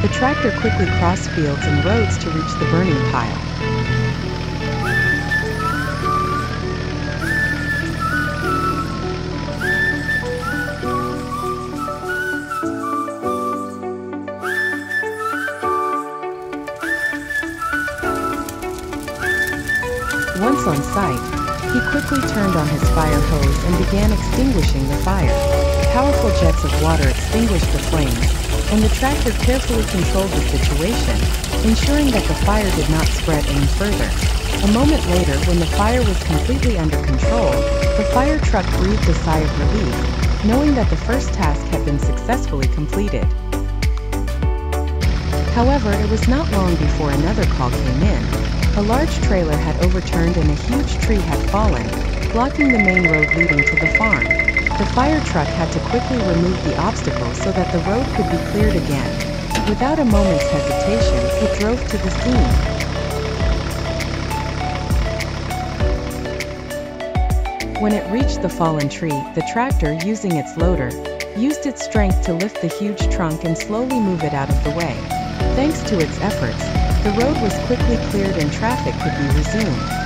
The tractor quickly crossed fields and roads to reach the burning pile. Once on site, he quickly turned on his fire hose and began extinguishing the fire. Powerful jets of water extinguished the flames, and the tractor carefully controlled the situation, ensuring that the fire did not spread any further. A moment later, when the fire was completely under control, the fire truck breathed a sigh of relief, knowing that the first task had been successfully completed. However, it was not long before another call came in. A large trailer had overturned and a huge tree had fallen, blocking the main road leading to the farm. The fire truck had to quickly remove the obstacle so that the road could be cleared again. Without a moment's hesitation, it drove to the scene. When it reached the fallen tree, the tractor, using its loader, used its strength to lift the huge trunk and slowly move it out of the way. Thanks to its efforts, the road was quickly cleared and traffic could be resumed.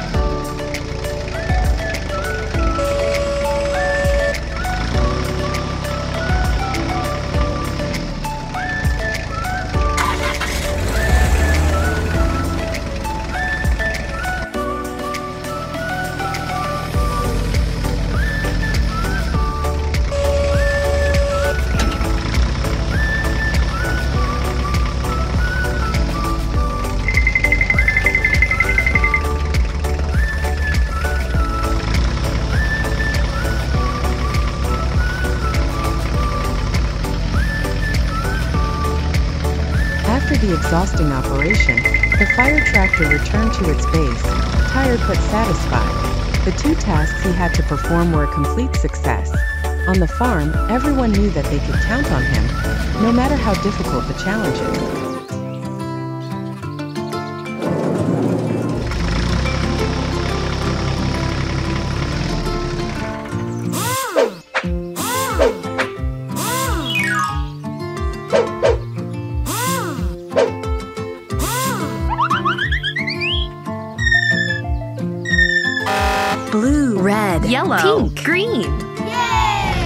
After the exhausting operation, the fire tractor returned to its base, tired but satisfied. The two tasks he had to perform were a complete success. On the farm, everyone knew that they could count on him, no matter how difficult the challenges. Blue, red, yellow, pink, green. Yay!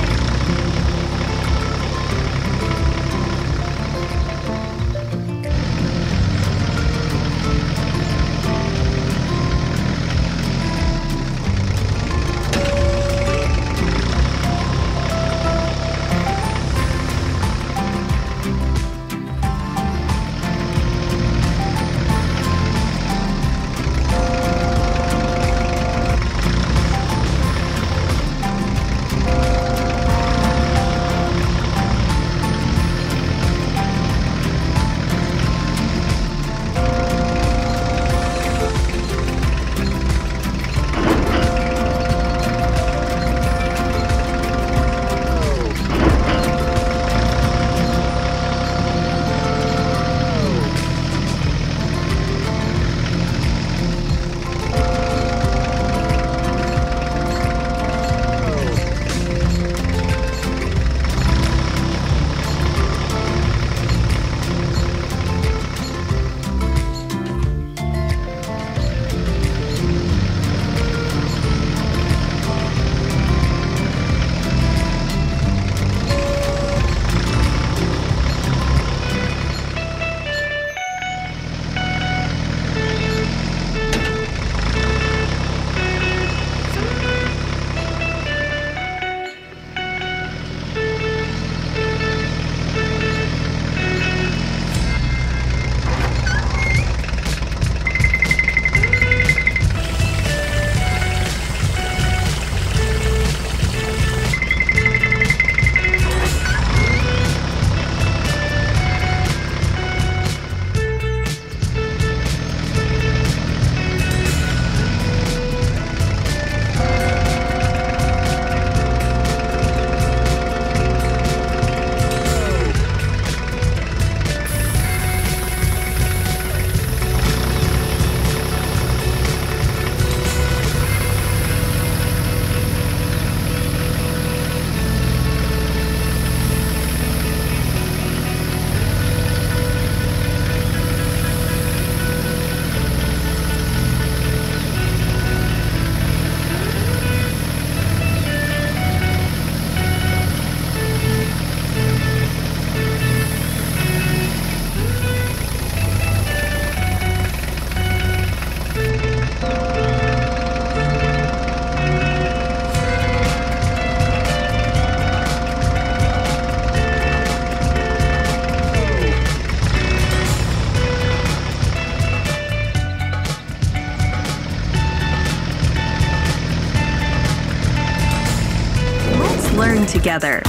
together.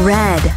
Red.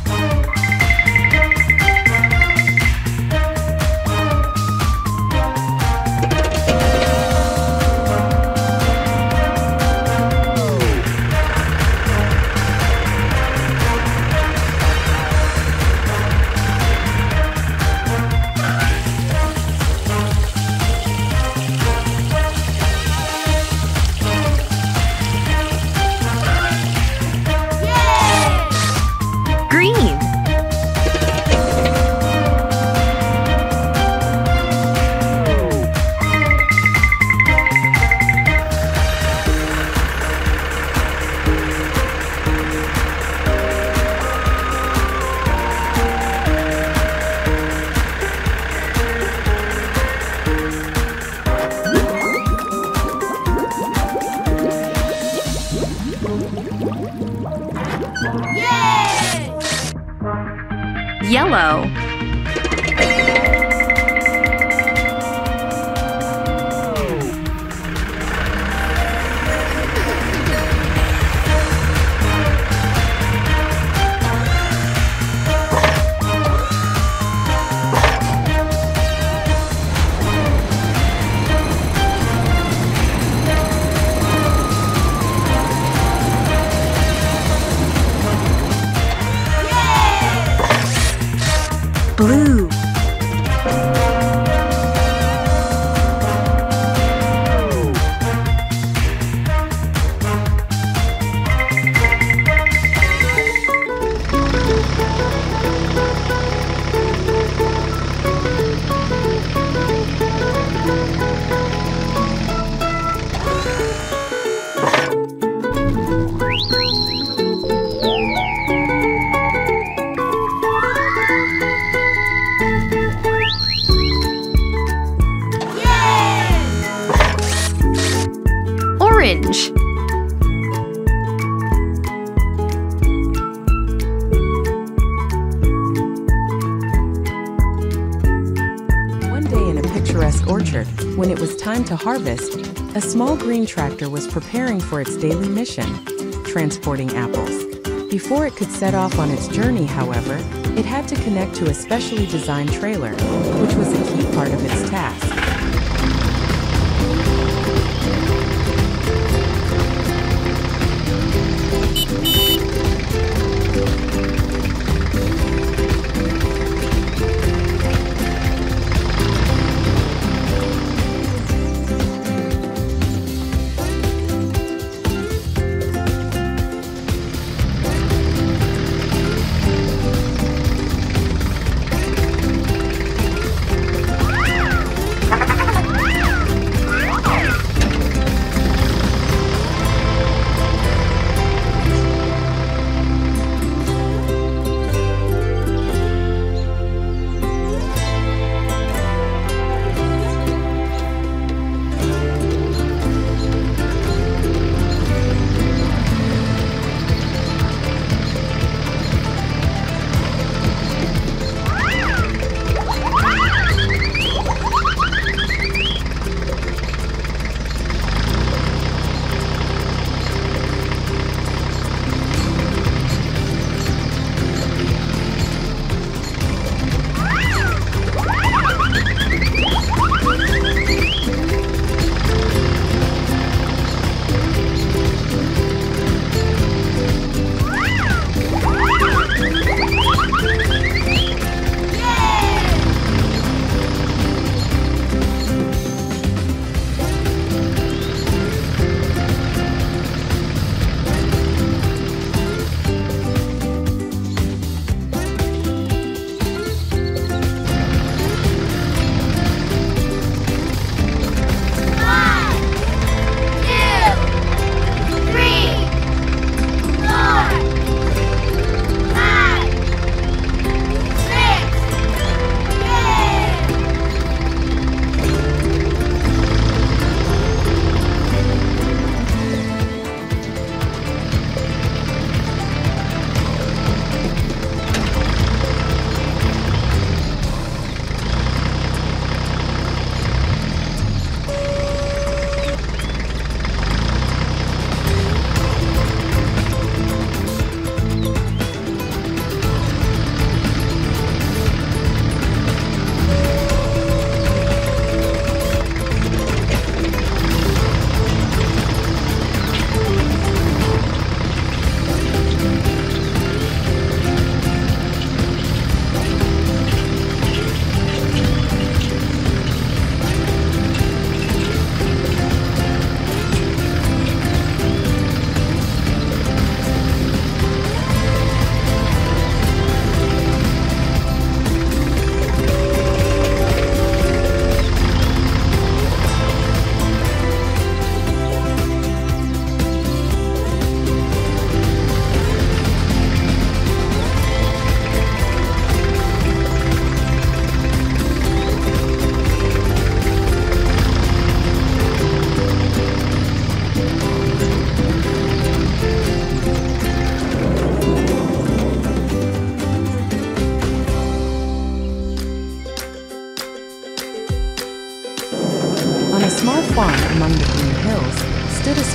Green. Yellow. Blue. Orange. One day in a picturesque orchard, when it was time to harvest, a small green tractor was preparing for its daily mission, transporting apples. Before it could set off on its journey, however, it had to connect to a specially designed trailer, which was a key part of its task.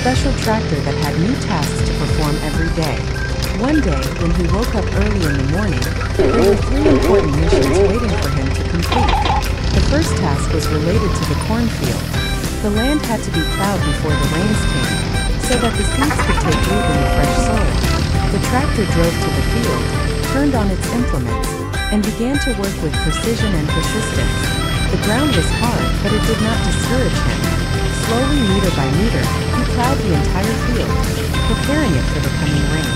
special tractor that had new tasks to perform every day. One day, when he woke up early in the morning, there were 3 important missions waiting for him to complete. The first task was related to the cornfield. The land had to be plowed before the rains came, so that the seeds could take root in the fresh soil. The tractor drove to the field, turned on its implements, and began to work with precision and persistence. The ground was hard, but it did not discourage him. Slowly, meter by meter, he plowed the entire field, preparing it for the coming rain.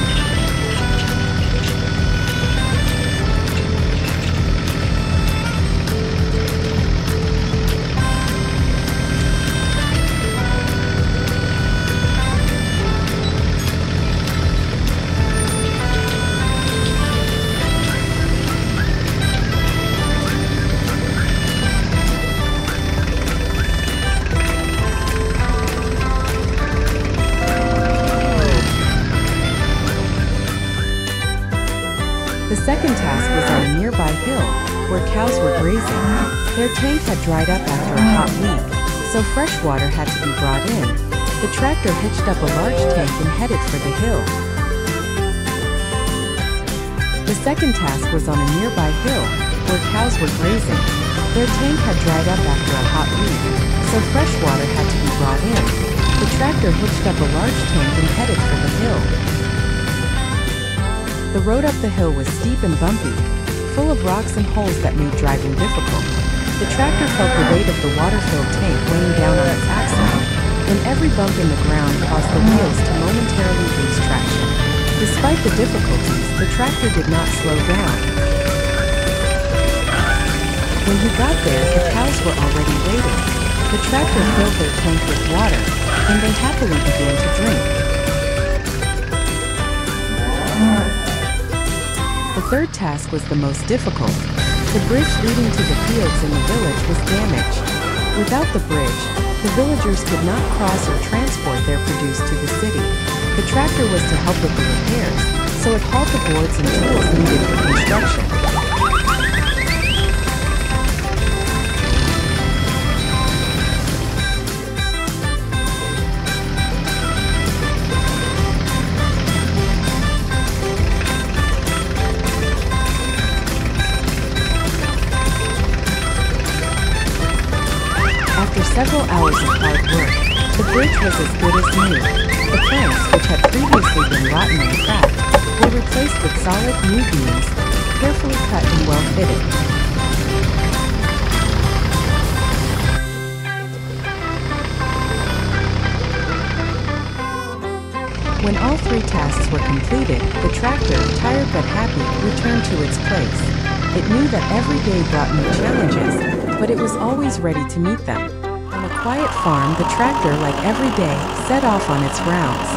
The second task was on a nearby hill, where cows were grazing. Their tank had dried up after a hot week, so fresh water had to be brought in. The tractor hitched up a large tank and headed for the hill. The second task was on a nearby hill, where cows were grazing. Their tank had dried up after a hot week, so fresh water had to be brought in. The tractor hitched up a large tank and headed for the hill. The road up the hill was steep and bumpy, full of rocks and holes that made driving difficult. The tractor felt the weight of the water-filled tank weighing down on its axle, and every bump in the ground caused the wheels to momentarily lose traction. Despite the difficulties, the tractor did not slow down. When he got there, the cows were already waiting. The tractor filled their tank with water, and they happily began to drink. The third task was the most difficult. The bridge leading to the fields in the village was damaged. Without the bridge, the villagers could not cross or transport their produce to the city. The tractor was to help with the repairs, so it hauled the boards and tools needed for construction. After several hours of hard work, the bridge was as good as new. The planks, which had previously been rotten and cracked, were replaced with solid new beams, carefully cut and well fitted. When all 3 tasks were completed, the tractor, tired but happy, returned to its place. It knew that every day brought new challenges, but it was always ready to meet them. On a quiet farm, the tractor, like every day, set off on its rounds.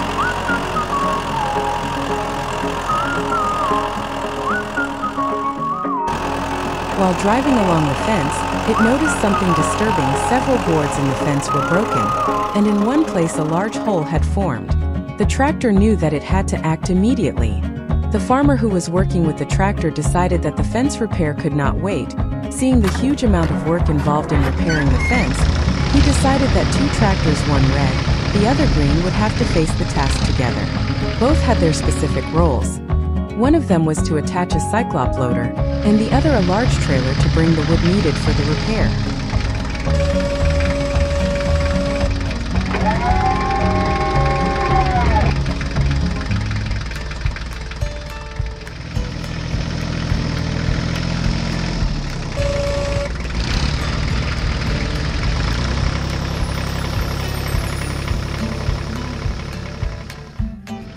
While driving along the fence, it noticed something disturbing. Several boards in the fence were broken, and in one place a large hole had formed. The tractor knew that it had to act immediately. The farmer who was working with the tractor decided that the fence repair could not wait. Seeing the huge amount of work involved in repairing the fence, he decided that 2 tractors, one red, the other green, would have to face the task together. Both had their specific roles. One of them was to attach a cyclop loader, and the other a large trailer to bring the wood needed for the repair.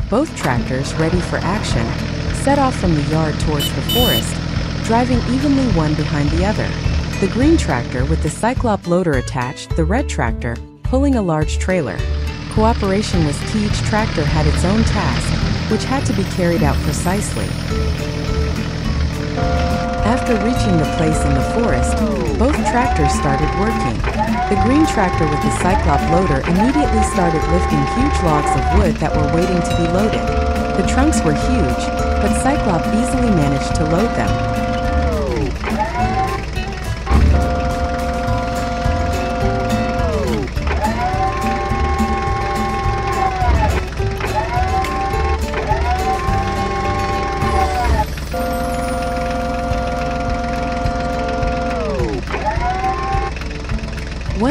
Both tractors, ready for action, set off from the yard towards the forest, driving evenly one behind the other. The green tractor with the cyclop loader attached, the red tractor pulling a large trailer. Cooperation was key. Each tractor had its own task, which had to be carried out precisely. After reaching the place in the forest, both tractors started working. The green tractor with the cyclop loader immediately started lifting huge logs of wood that were waiting to be loaded. The trunks were huge, but Cyclop easily managed to load them.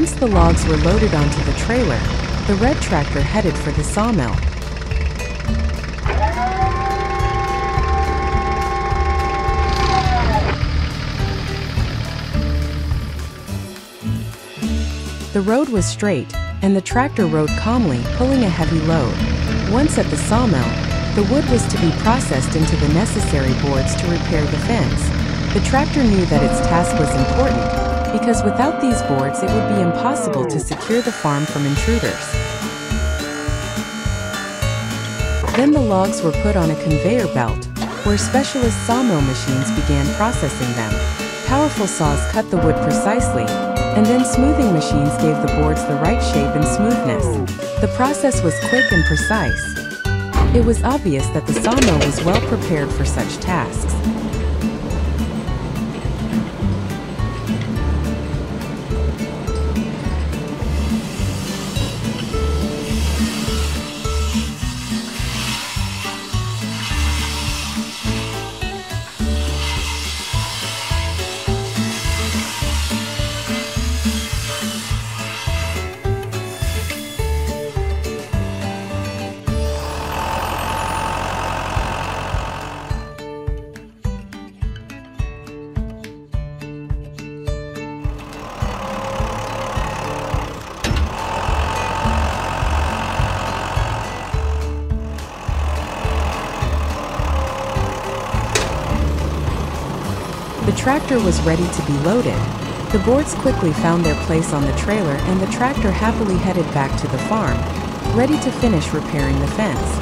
Once the logs were loaded onto the trailer, the red tractor headed for the sawmill. The road was straight, and the tractor rode calmly, pulling a heavy load. Once at the sawmill, the wood was to be processed into the necessary boards to repair the fence. The tractor knew that its task was important, because without these boards it would be impossible to secure the farm from intruders. Then the logs were put on a conveyor belt, where specialist sawmill machines began processing them. Powerful saws cut the wood precisely, and then smoothing machines gave the boards the right shape and smoothness. The process was quick and precise. It was obvious that the sawmill was well prepared for such tasks. The tractor was ready to be loaded. The boards quickly found their place on the trailer, and the tractor happily headed back to the farm, ready to finish repairing the fence.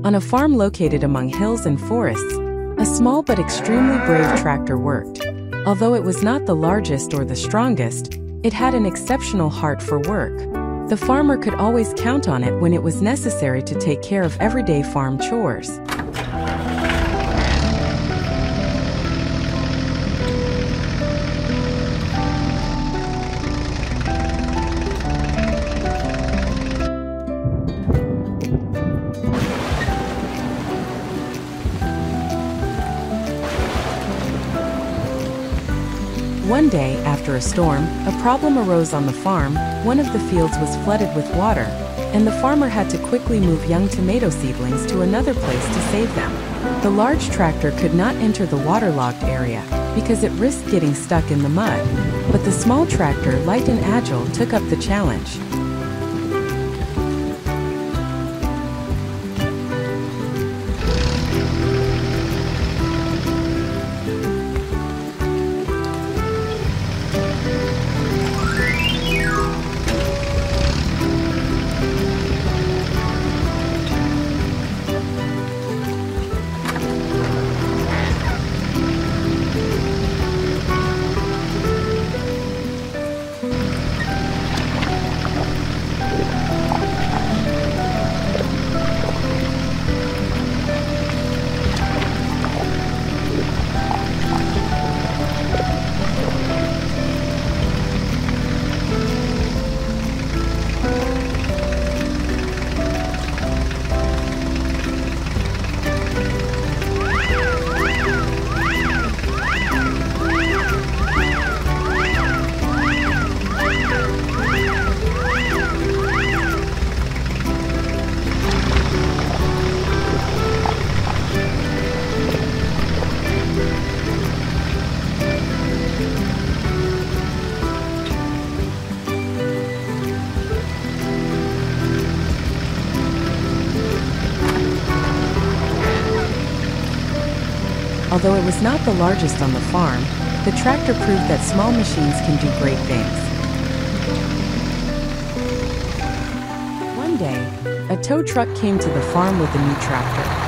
On a farm located among hills and forests, a small but extremely brave tractor worked. Although it was not the largest or the strongest, it had an exceptional heart for work. The farmer could always count on it when it was necessary to take care of everyday farm chores. One day, after a storm, a problem arose on the farm. One of the fields was flooded with water, and the farmer had to quickly move young tomato seedlings to another place to save them. The large tractor could not enter the waterlogged area because it risked getting stuck in the mud, but the small tractor, light and agile, took up the challenge. Although it was not the largest on the farm, the tractor proved that small machines can do great things. One day, a tow truck came to the farm with a new tractor.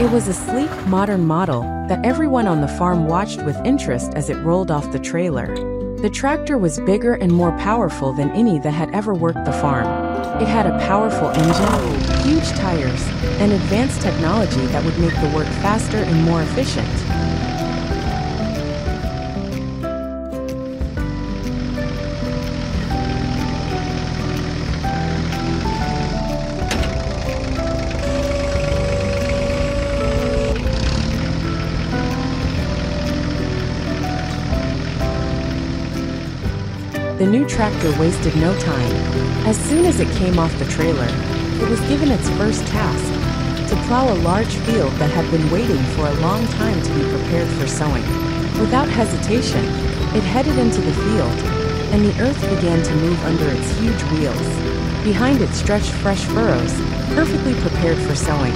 It was a sleek, modern model that everyone on the farm watched with interest as it rolled off the trailer. The tractor was bigger and more powerful than any that had ever worked the farm. It had a powerful engine, huge tires, and advanced technology that would make the work faster and more efficient. The new tractor wasted no time. As soon as it came off the trailer, it was given its first task, to plow a large field that had been waiting for a long time to be prepared for sowing. Without hesitation, it headed into the field, and the earth began to move under its huge wheels. Behind it stretched fresh furrows, perfectly prepared for sowing.